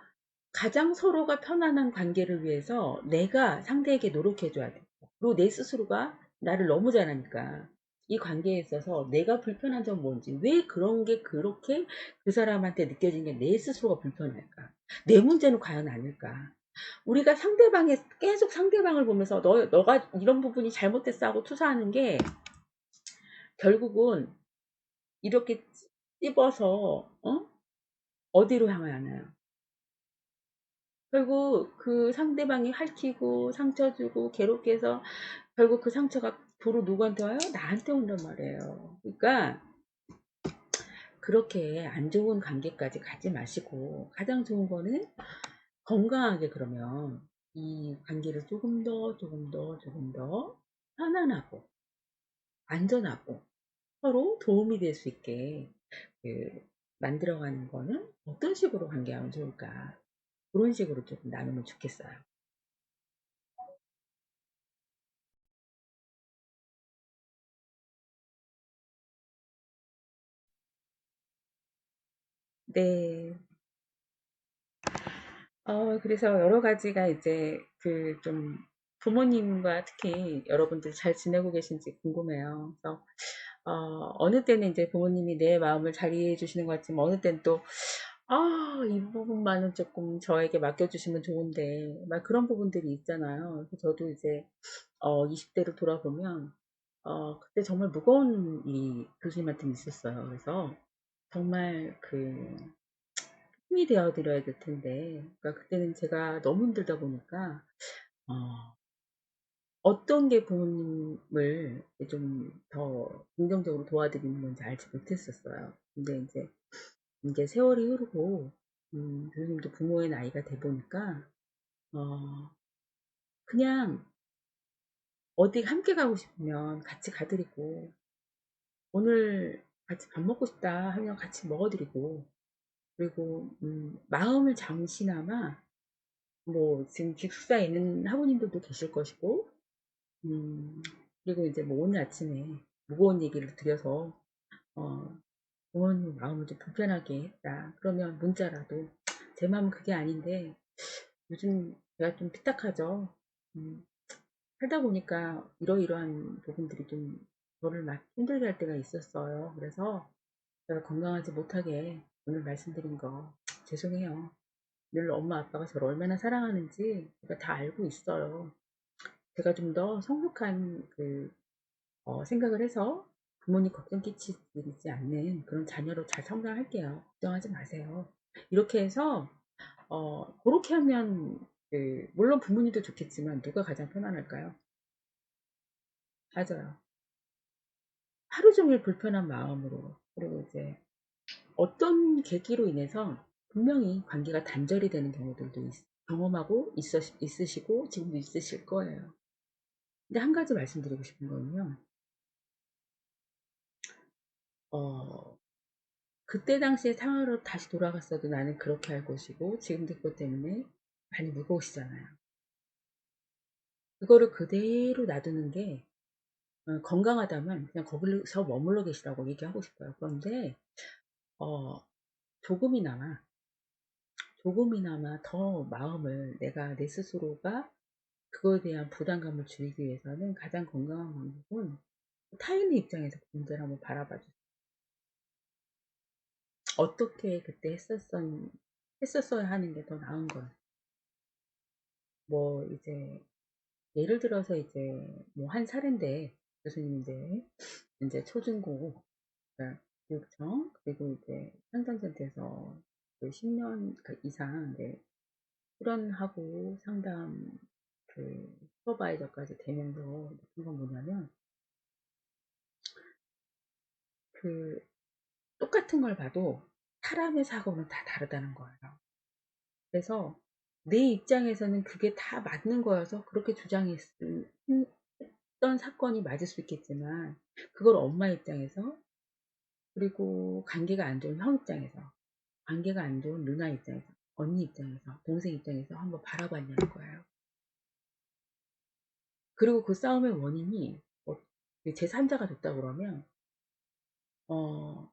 가장 서로가 편안한 관계를 위해서 내가 상대에게 노력해 줘야 돼. 그리고 내 스스로가 나를 너무 잘하니까 이 관계에 있어서 내가 불편한 점 뭔지, 왜 그런 게 그렇게 그 사람한테 느껴지는 게 내 스스로가 불편할까? 내 문제는 과연 아닐까? 우리가 상대방에 계속 상대방을 보면서 너가 이런 부분이 잘못됐어 하고 투사하는 게 결국은 이렇게 찝어서 어디로 향하나요? 결국 그 상대방이 핥히고 상처 주고 괴롭게 해서 결국 그 상처가 도로 누구한테 와요? 나한테 온단 말이에요. 그러니까 그렇게 안 좋은 관계까지 가지 마시고 가장 좋은 거는 건강하게 그러면 이 관계를 조금 더 편안하고 안전하고 서로 도움이 될 수 있게 그 만들어가는 거는 어떤 식으로 관계하면 좋을까? 그런 식으로 조금 나누면 좋겠어요. 네. 그래서 여러 가지가 이제 그 좀 부모님과 특히 여러분들 잘 지내고 계신지 궁금해요. 그래서 어느 때는 이제 부모님이 내 마음을 잘 이해해 주시는 것 같지만 어느 때는 또 이 부분만은 조금 저에게 맡겨주시면 좋은데 막 그런 부분들이 있잖아요. 그래서 저도 이제 20대로 돌아보면 그때 정말 무거운 일이 교수님한테는 있었어요. 그래서 정말 힘이 되어 드려야 될 텐데 그러니까 그때는 제가 너무 힘들다 보니까 어 어떤 게 부모님을 좀 더 긍정적으로 도와드리는 건지 알지 못했었어요. 근데 인제 세월이 흐르고 교수님도 부모의 나이가 돼 보니까 어 그냥 어디 함께 가고 싶으면 같이 가 드리고 오늘 같이 밥 먹고 싶다 하면 같이 먹어 드리고 그리고 마음을 잠시나마 뭐 지금 기숙사에 있는 학우님들도 계실 것이고 음 그리고 이제 뭐 오늘 아침에 무거운 얘기를 드려서 어 부모님 마음을 좀 불편하게 했다. 그러면 문자라도 제 마음은 그게 아닌데 요즘 제가 좀 삐딱하죠. 음 살다 보니까 이러이러한 부분들이 좀 저를 막 힘들게 할 때가 있었어요. 그래서 제가 건강하지 못하게 오늘 말씀드린 거 죄송해요. 늘 엄마 아빠가 저를 얼마나 사랑하는지 제가 다 알고 있어요. 제가 좀 더 성숙한 생각을 해서 부모님 걱정 끼치지 않는 그런 자녀로 잘 성장할게요. 걱정하지 마세요. 이렇게 해서 그렇게 하면 물론 부모님도 좋겠지만 누가 가장 편안할까요? 맞아요. 하루 종일 불편한 마음으로 그리고 이제 어떤 계기로 인해서 분명히 관계가 단절이 되는 경우들도 경험하고 있으시고 지금도 있으실 거예요. 근데 한 가지 말씀드리고 싶은 거는요. 어, 그때 당시의 상황으로 다시 돌아갔어도 나는 그렇게 할 것이고 지금도 그것 때문에 많이 무거우시잖아요. 그거를 그대로 놔두는 게 건강하다면 그냥 거기서 머물러 계시라고 얘기하고 싶어요. 그런데 어, 조금이나마 조금이나마 더 마음을 내 스스로가 그거에 대한 부담감을 줄이기 위해서는 가장 건강한 방법은 타인의 입장에서 문제를 한번 바라봐 주세요. 어떻게 그때 했었어야 하는 게 더 나은 거예요. 뭐 이제 예를 들어서 이제 뭐 한 사례인데 교수님인데 이제 초중고 그러니까 교육청 그리고 이제 상담센터에서 그 10년 이상 수련하고 상담 슈퍼바이저까지 되면서 느낀 건 뭐냐면 그 똑같은 걸 봐도 사람의 사고는 다 다르다는 거예요. 그래서 내 입장에서는 그게 다 맞는 거여서 그렇게 주장했던 사건이 맞을 수 있겠지만 그걸 엄마 입장에서 그리고 관계가 안 좋은 형 입장에서 관계가 안 좋은 누나 입장에서 언니 입장에서 동생 입장에서 한번 바라봤냐는 거예요. 그리고 그 싸움의 원인이 제3자가 됐다 그러면 어,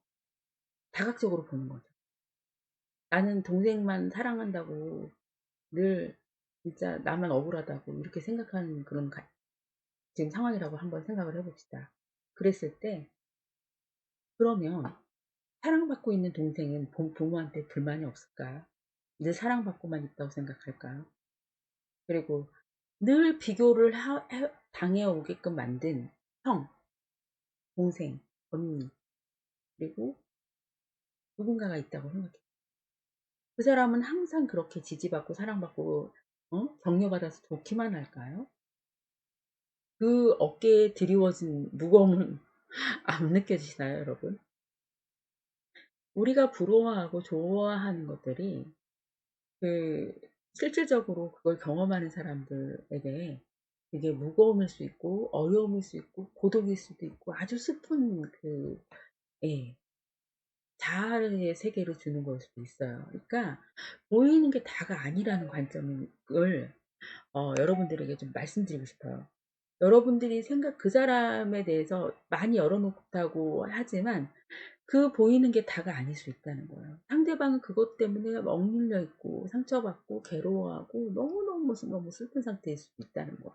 다각적으로 보는 거죠. 나는 동생만 사랑한다고 늘 진짜 나만 억울하다고 이렇게 생각하는 그런 지금 상황이라고 한번 생각을 해봅시다. 그랬을 때 그러면 사랑받고 있는 동생은 부모한테 불만이 없을까요? 늘 사랑받고만 있다고 생각할까요? 그리고 늘 비교를 당해오게끔 만든 형, 동생, 언니 그리고 누군가가 있다고 생각해요. 그 사람은 항상 그렇게 지지받고 사랑받고 격려받아서 좋기만 할까요? 그 어깨에 드리워진 무거움은 안 느껴지시나요, 여러분? 우리가 부러워하고 좋아하는 것들이 그 실질적으로 그걸 경험하는 사람들에게 되게 무거움일 수 있고 어려움일 수 있고 고독일 수도 있고 아주 슬픈 예, 자아의 세계를 주는 걸 수도 있어요. 그러니까 보이는 게 다가 아니라는 관점을 여러분들에게 좀 말씀드리고 싶어요. 여러분들이 그 사람에 대해서 많이 열어놓다고 하지만 그 보이는 게 다가 아닐 수 있다는 거예요. 상대방은 그것 때문에 억눌려 있고 상처받고 괴로워하고 너무 슬픈 상태일 수도 있다는 거예요.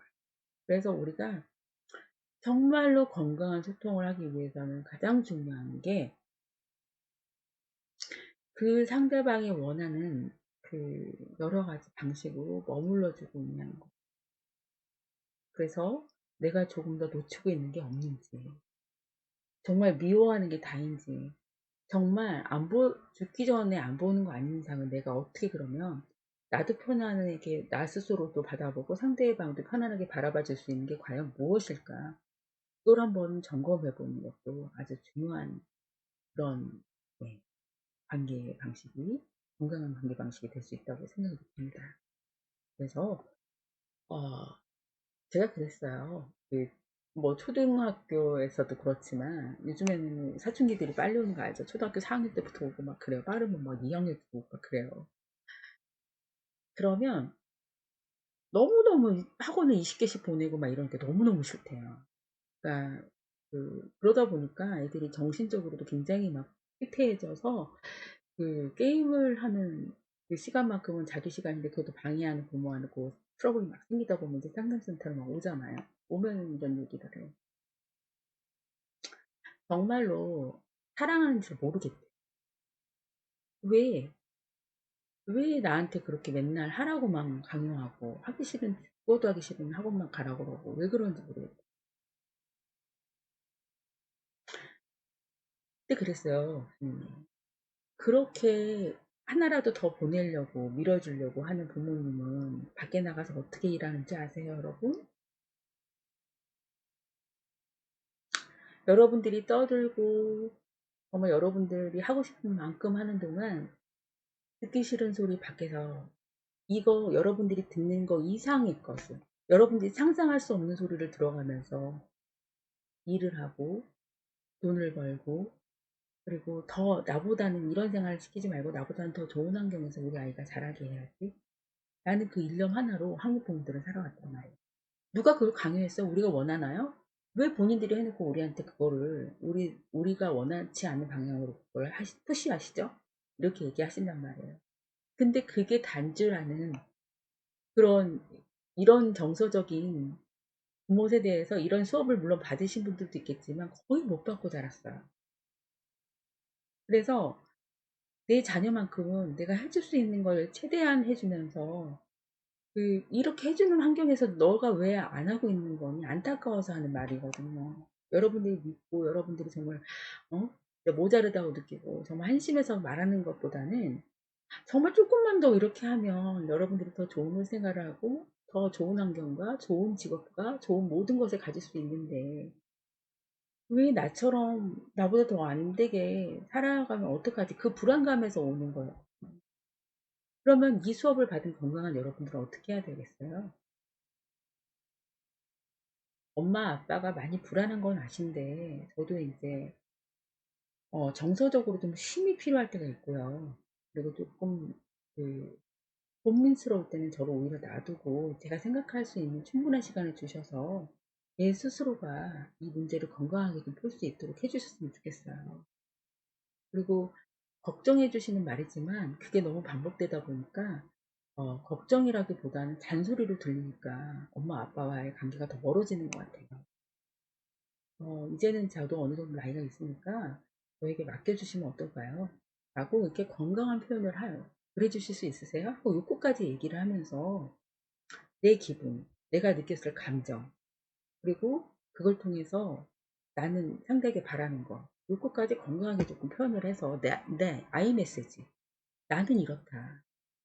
그래서 우리가 정말로 건강한 소통을 하기 위해서는 가장 중요한 게 그 상대방이 원하는 여러 가지 방식으로 머물러 주고 있냐는 거. 그래서 내가 조금 더 놓치고 있는 게 없는지, 정말 미워하는 게 다인지, 정말 죽기 전에 안 보는 거 아닌 이상은 내가 어떻게 그러면 나도 편안하게 나 스스로도 받아보고 상대방도 편안하게 바라봐 줄 수 있는 게 과연 무엇일까? 그걸 한번 점검해 보는 것도 아주 중요한 그런 네, 관계 방식이 건강한 관계 방식이 될 수 있다고 생각이 듭니다. 그래서 어, 제가 그랬어요. 뭐 초등학교에서도 그렇지만 요즘에는 사춘기들이 빨리 오는 거 알죠? 초등학교 4학년 때부터 오고 막 그래요. 빠르면 막 2학년 때도 오고 막 그래요. 그러면 너무너무 학원을 20개씩 보내고 막 이런 게 너무너무 싫대요. 그러니까 그러다 보니까 애들이 정신적으로도 굉장히 막 피폐해져서 게임을 하는 그 시간만큼은 자기 시간인데 그것도 방해하는 부모하고 트러블이 막 생기다 보면 이제 상담센터로 막 오잖아요. 오면 이런 얘기를 해요. 정말로 사랑하는 줄 모르겠대. 왜, 왜 나한테 그렇게 맨날 하라고만 강요하고 하기 싫은 죽어도 하기 싫은 학원만 가라고 그러고 왜 그런지 모르겠대. 그때 그랬어요. 그렇게 하나라도 더 보내려고 밀어주려고 하는 부모님은 밖에 나가서 어떻게 일하는지 아세요, 여러분? 여러분들이 떠들고 정말 여러분들이 하고 싶은 만큼 하는 동안 듣기 싫은 소리 밖에서 이거 여러분들이 듣는 거 이상의 것을 여러분들이 상상할 수 없는 소리를 들어가면서 일을 하고 돈을 벌고 그리고 더 나보다는 이런 생활을 시키지 말고 나보다는 더 좋은 환경에서 우리 아이가 자라게 해야지. 라는 그 일념 하나로 한국 부모들은 살아왔단 말이에요. 누가 그걸 강요했어? 우리가 원하나요? 왜 본인들이 해놓고 우리한테 그거를 우리가 원하지 않는 방향으로 그걸 푸시하시죠? 이렇게 얘기하신단 말이에요. 근데 그게 단죄라는 그런 이런 정서적인 부모 세대에서 이런 수업을 물론 받으신 분들도 있겠지만 거의 못 받고 자랐어요. 그래서 내 자녀만큼은 내가 해줄 수 있는 걸 최대한 해주면서 이렇게 해주는 환경에서 너가 왜 안 하고 있는 거니? 안타까워서 하는 말이거든요. 여러분들이 믿고 여러분들이 정말 어? 모자르다고 느끼고 정말 한심해서 말하는 것보다는 정말 조금만 더 이렇게 하면 여러분들이 더 좋은 생활을 하고 더 좋은 환경과 좋은 직업과 좋은 모든 것을 가질 수 있는데 왜 나처럼 나보다 더 안 되게 살아가면 어떡하지? 그 불안감에서 오는 거예요. 그러면 이 수업을 받은 건강한 여러분들은 어떻게 해야 되겠어요? 엄마 아빠가 많이 불안한 건 아신데 저도 이제 정서적으로 좀 쉼이 필요할 때가 있고요. 그리고 조금 그 고민스러울 때는 저를 오히려 놔두고 제가 생각할 수 있는 충분한 시간을 주셔서 내 스스로가 이 문제를 건강하게 좀 풀 수 있도록 해주셨으면 좋겠어요. 그리고 걱정해 주시는 말이지만 그게 너무 반복되다 보니까 걱정이라기보다는 잔소리로 들리니까 엄마 아빠와의 관계가 더 멀어지는 것 같아요. 이제는 저도 어느 정도 나이가 있으니까 저에게 맡겨주시면 어떨까요? 라고 이렇게 건강한 표현을 그래 주실 수 있으세요? 하고 요거까지 얘기를 하면서 내 기분, 내가 느꼈을 감정, 그리고 그걸 통해서 나는 상대에게 바라는 거, 요거까지 건강하게 조금 표현을 해서 내 아이 메시지, 나는 이렇다.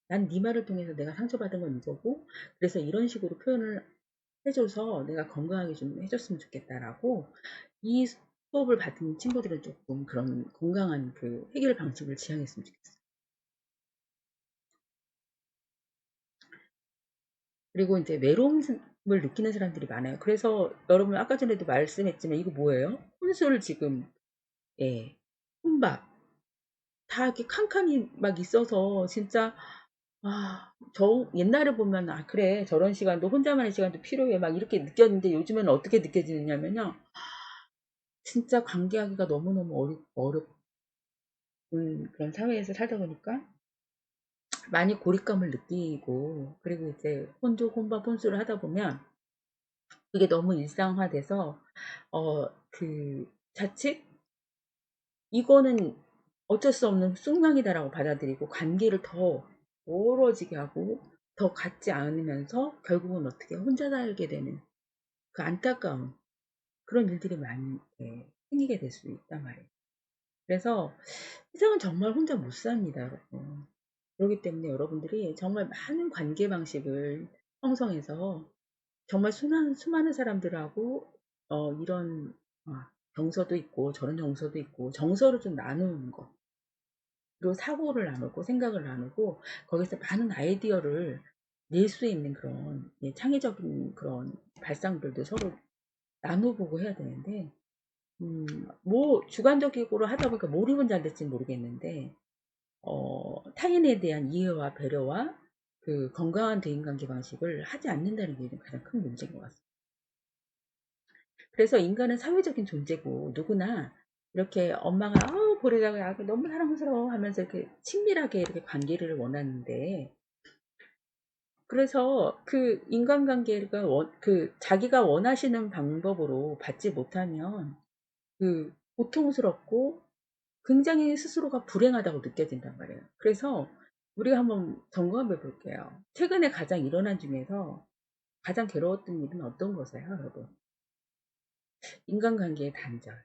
난 네 말을 통해서 내가 상처받은 건 이거고, 그래서 이런 식으로 표현을 해줘서 내가 건강하게 좀 해줬으면 좋겠다라고 이 수업을 받은 친구들은 조금 그런 건강한 그 해결 방식을 지향했으면 좋겠어요. 그리고 이제 외로움을 느끼는 사람들이 많아요. 그래서 여러분 아까 전에도 말씀했지만 이거 뭐예요? 혼술 지금 예 혼밥 다 이렇게 칸칸이 막 있어서 진짜 저 옛날에 보면 그래 저런 시간도 혼자만의 시간도 필요해 막 이렇게 느꼈는데 요즘에는 어떻게 느껴지느냐면요. 진짜 관계하기가 너무너무 어렵은 그런 사회에서 살다 보니까 많이 고립감을 느끼고 그리고 이제 혼족 혼밥 혼술을 하다 보면 그게 너무 일상화돼서 자칫 이거는 어쩔 수 없는 숙명이다라고 받아들이고 관계를 더 멀어지게 하고 더 갖지 않으면서 결국은 어떻게 혼자 살게 되는 그 안타까운 그런 일들이 많이 생기게 될 수 있단 말이에요. 그래서 세상은 정말 혼자 못 삽니다, 여러분. 그렇기 때문에 여러분들이 정말 많은 관계 방식을 형성해서 정말 수많은 사람들하고 이런 정서도 있고 저런 정서도 있고 정서를 좀 나누는 거 그리고 사고를 나누고 생각을 나누고 거기서 많은 아이디어를 낼 수 있는 그런 창의적인 그런 발상들도 서로 나눠보고 해야 되는데 뭐 주관적으로 하다 보니까 몰입은 잘 될지 모르겠는데 타인에 대한 이해와 배려와 그 건강한 대인관계 방식을 하지 않는다는 게 가장 큰 문제인 것 같습니다. 그래서 인간은 사회적인 존재고 누구나 이렇게 엄마가 보리다가 너무 사랑스러워 하면서 이렇게 친밀하게 이렇게 관계를 원하는데 그래서 그 인간관계가 자기가 원하시는 방법으로 받지 못하면 고통스럽고 굉장히 스스로가 불행하다고 느껴진단 말이에요. 그래서 우리가 한번 점검해 볼게요. 최근에 가장 일어난 중에서 가장 괴로웠던 일은 어떤 거세요, 여러분? 인간관계의 단절.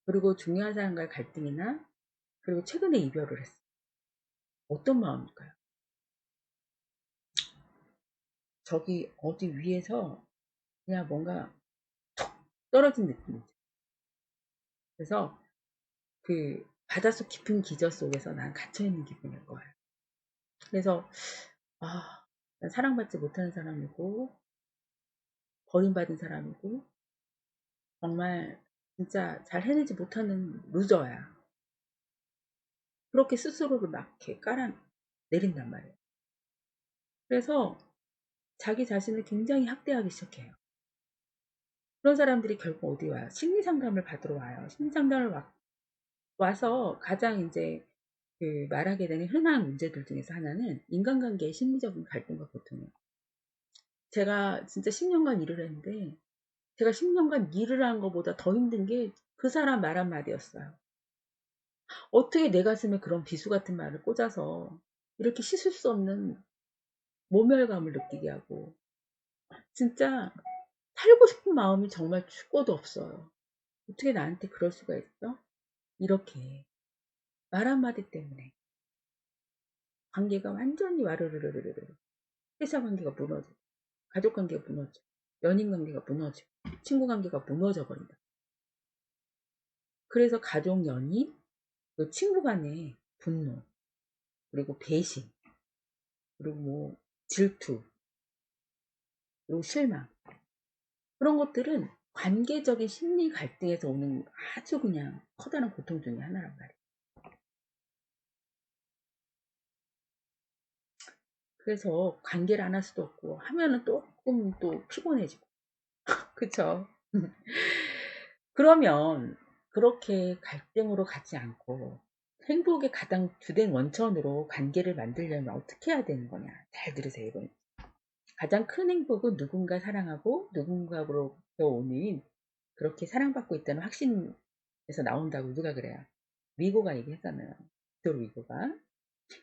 그리고 중요한 사람과의 갈등이나 그리고 최근에 이별을 했어요. 어떤 마음일까요? 저기 어디 위에서 그냥 뭔가 떨어진 느낌이죠. 그래서 그 바닷속 깊은 기저 속에서 난 갇혀있는 기분일 거예요. 그래서 난 사랑받지 못하는 사람이고 버림받은 사람이고 정말 진짜 잘 해내지 못하는 루저야. 그렇게 스스로를 막 이렇게 깔아 내린단 말이에요. 그래서 자기 자신을 굉장히 학대하기 시작해요. 그런 사람들이 결국 어디 와요? 심리 상담을 받으러 와요. 심리 상담을 와서 가장 이제 그 말하게 되는 흔한 문제들 중에서 하나는 인간관계의 심리적인 갈등과 고통이에요. 제가 진짜 10년간 일을 했는데 제가 10년간 일을 한 것보다 더 힘든 게 그 사람 말 한마디였어요. 어떻게 내 가슴에 그런 비수 같은 말을 꽂아서 이렇게 씻을 수 없는 모멸감을 느끼게 하고 진짜 살고 싶은 마음이 정말 죽어도 없어요. 어떻게 나한테 그럴 수가 있어? 이렇게 말 한마디 때문에 관계가 완전히 와르르르르르 회사 관계가 무너지고 가족 관계가 무너지고 연인 관계가 무너지고 친구 관계가 무너져 버린다. 그래서 가족, 연인, 그 친구 간의 분노, 그리고 배신, 그리고 뭐 질투, 그리고 실망 그런 것들은 관계적인 심리 갈등에서 오는 아주 그냥 커다란 고통 중에 하나란 말이에요. 그래서 관계를 안 할 수도 없고 하면은 조금 또 피곤해지고 그쵸? 그러면 그렇게 갈등으로 가지 않고 행복의 가장 주된 원천으로 관계를 만들려면 어떻게 해야 되는 거냐? 잘 들으세요, 이건. 가장 큰 행복은 누군가 사랑하고 누군가로부터 오는 그렇게 사랑받고 있다는 확신에서 나온다고 누가 그래요? 위고가 얘기했잖아요. 빅토르 위고가.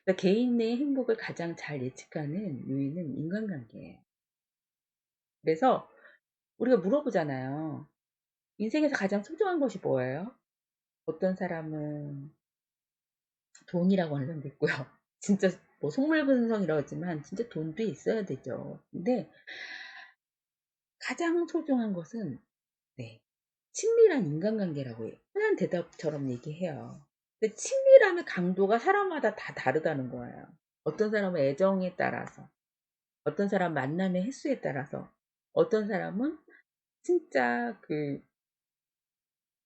그러니까 개인의 행복을 가장 잘 예측하는 요인은 인간관계예요. 그래서 우리가 물어보잖아요. 인생에서 가장 소중한 것이 뭐예요? 어떤 사람은 돈이라고 하는 사람도 있고요. 진짜 뭐 속물분성이라고 하지만 진짜 돈도 있어야 되죠. 근데 가장 소중한 것은 네, 친밀한 인간관계라고 흔한 대답처럼 얘기해요. 근데 친밀함의 강도가 사람마다 다 다르다는 거예요. 어떤 사람은 애정에 따라서, 어떤 사람 만남의 횟수에 따라서, 어떤 사람은 진짜 그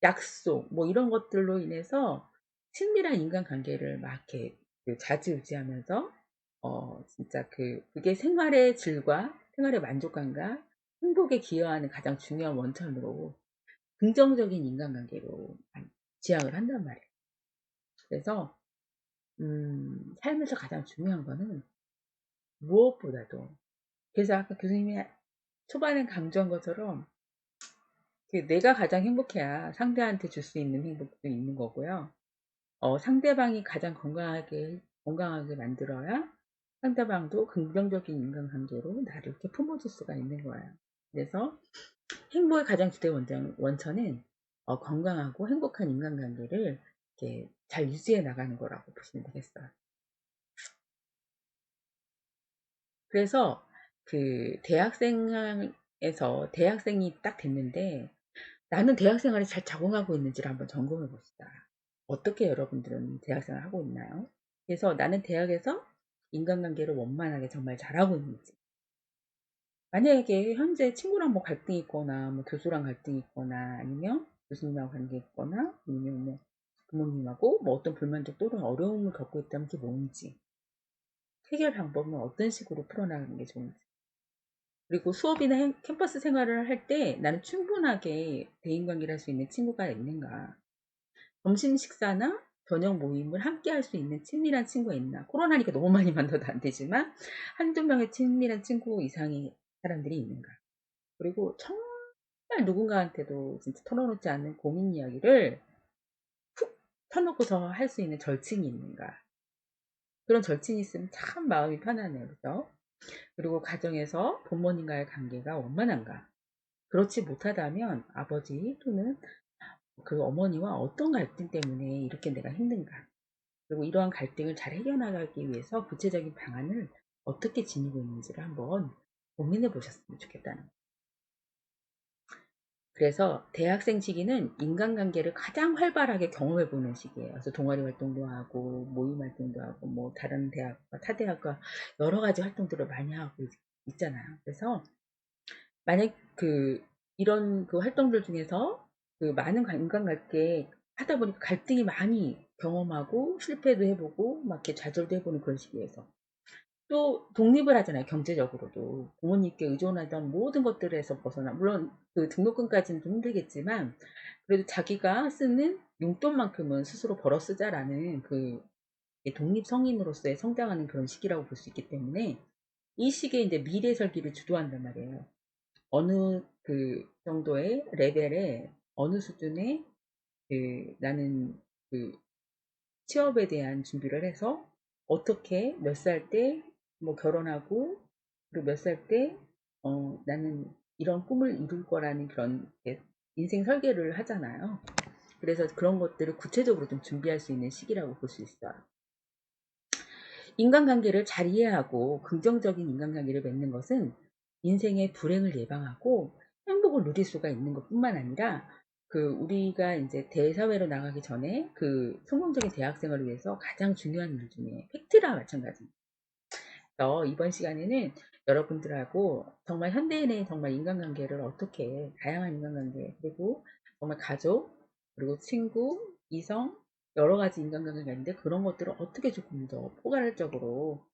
약속, 뭐 이런 것들로 인해서 친밀한 인간관계를 막 이렇게 그 좌지우지하면서, 진짜 그게 생활의 질과 생활의 만족감과 행복에 기여하는 가장 중요한 원천으로 긍정적인 인간관계로 지향을 한단 말이에요. 그래서 삶에서 가장 중요한 거는 무엇보다도 그래서 아까 교수님이 초반에 강조한 것처럼 내가 가장 행복해야 상대한테 줄 수 있는 행복도 있는 거고요. 상대방이 가장 건강하게 만들어야 상대방도 긍정적인 인간관계로 나를 이렇게 품어줄 수가 있는 거예요. 그래서 행복의 가장 주된 원천은 건강하고 행복한 인간관계를 이렇게 잘 유지해 나가는 거라고 보시면 되겠어요. 그래서 그 대학생이 딱 됐는데 나는 대학 생활에 잘 적응하고 있는지를 한번 점검해 봅시다. 어떻게 여러분들은 대학 생활 하고 있나요? 그래서 나는 대학에서 인간관계를 원만하게 정말 잘하고 있는지. 만약에 현재 친구랑 뭐 갈등이 있거나, 뭐 교수랑 갈등이 있거나, 아니면 교수님하고 관계 있거나, 아니면 뭐 부모님하고 뭐 어떤 불만족 또는 어려움을 겪고 있다면 그게 뭔지, 해결 방법은 어떤 식으로 풀어나가는 게 좋은지. 그리고 수업이나 캠퍼스 생활을 할 때 나는 충분하게 대인관계를 할 수 있는 친구가 있는가. 점심 식사나 저녁 모임을 함께 할 수 있는 친밀한 친구가 있나. 코로나니까 너무 많이 만나도 안 되지만 한두 명의 친밀한 친구 이상의 사람들이 있는가. 그리고 정말 누군가한테도 진짜 털어놓지 않는 고민 이야기를 훅 터놓고서 할 수 있는 절친이 있는가. 그런 절친이 있으면 참 마음이 편하네요. 그죠? 그리고 가정에서 부모님과의 관계가 원만한가. 그렇지 못하다면 아버지 또는 그 어머니와 어떤 갈등 때문에 이렇게 내가 힘든가. 그리고 이러한 갈등을 잘 해결나가기 위해서 구체적인 방안을 어떻게 지니고 있는지를 한번 고민해 보셨으면 좋겠다는 거예요. 그래서 대학생 시기는 인간관계를 가장 활발하게 경험해 보는 시기예요. 그래서 동아리 활동도 하고 모임 활동도 하고 뭐 다른 대학과 타 대학과 여러 가지 활동들을 많이 하고 있잖아요. 그래서 만약 이런 그 활동들 중에서 그 많은 인간관계 하다 보니까 갈등이 많이 경험하고 실패도 해보고 막 이렇게 좌절도 해보는 그런 시기에서 또 독립을 하잖아요. 경제적으로도 부모님께 의존하던 모든 것들에서 벗어나 물론 그 등록금까지는 좀 힘들겠지만 그래도 자기가 쓰는 용돈만큼은 스스로 벌어 쓰자라는 그 독립 성인으로서의 성장하는 그런 시기라고 볼 수 있기 때문에 이 시기에 이제 미래 설계를 주도한단 말이에요. 어느 그 정도의 레벨에 어느 수준의 나는 그 취업에 대한 준비를 해서 어떻게 몇 살 때 뭐 결혼하고 그리고 몇 살 때 나는 이런 꿈을 이룰 거라는 그런 인생 설계를 하잖아요. 그래서 그런 것들을 구체적으로 좀 준비할 수 있는 시기라고 볼 수 있어요. 인간관계를 잘 이해하고 긍정적인 인간관계를 맺는 것은 인생의 불행을 예방하고 행복을 누릴 수가 있는 것뿐만 아니라 우리가 이제 대사회로 나가기 전에 성공적인 대학생을 위해서 가장 중요한 일 중에 팩트라 마찬가지입니다. 그래서 이번 시간에는 여러분들하고 정말 현대인의 정말 인간관계를 어떻게 다양한 인간관계 그리고 정말 가족 그리고 친구, 이성 여러 가지 인간관계가 있는데 그런 것들을 어떻게 조금 더 포괄적으로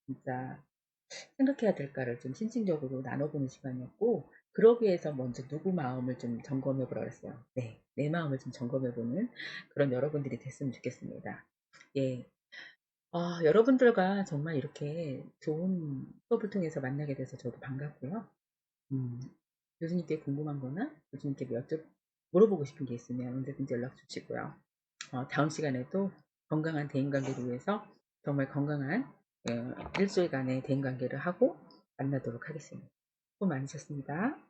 진짜 생각해야 될까를 좀 심층적으로 나눠보는 시간이었고 그러기 위해서 먼저 누구 마음을 좀 점검해 보라 그랬어요. 네, 내 마음을 좀 점검해 보는 그런 여러분들이 됐으면 좋겠습니다. 예, 여러분들과 정말 이렇게 좋은 수업을 통해서 만나게 돼서 저도 반갑고요. 음, 교수님께 궁금한 거나 교수님께 물어보고 싶은 게 있으면 언제든지 연락 주시고요. 다음 시간에도 건강한 대인관계를 위해서 정말 건강한 일주일간의 대인관계를 하고 만나도록 하겠습니다. 수고 많으셨습니다.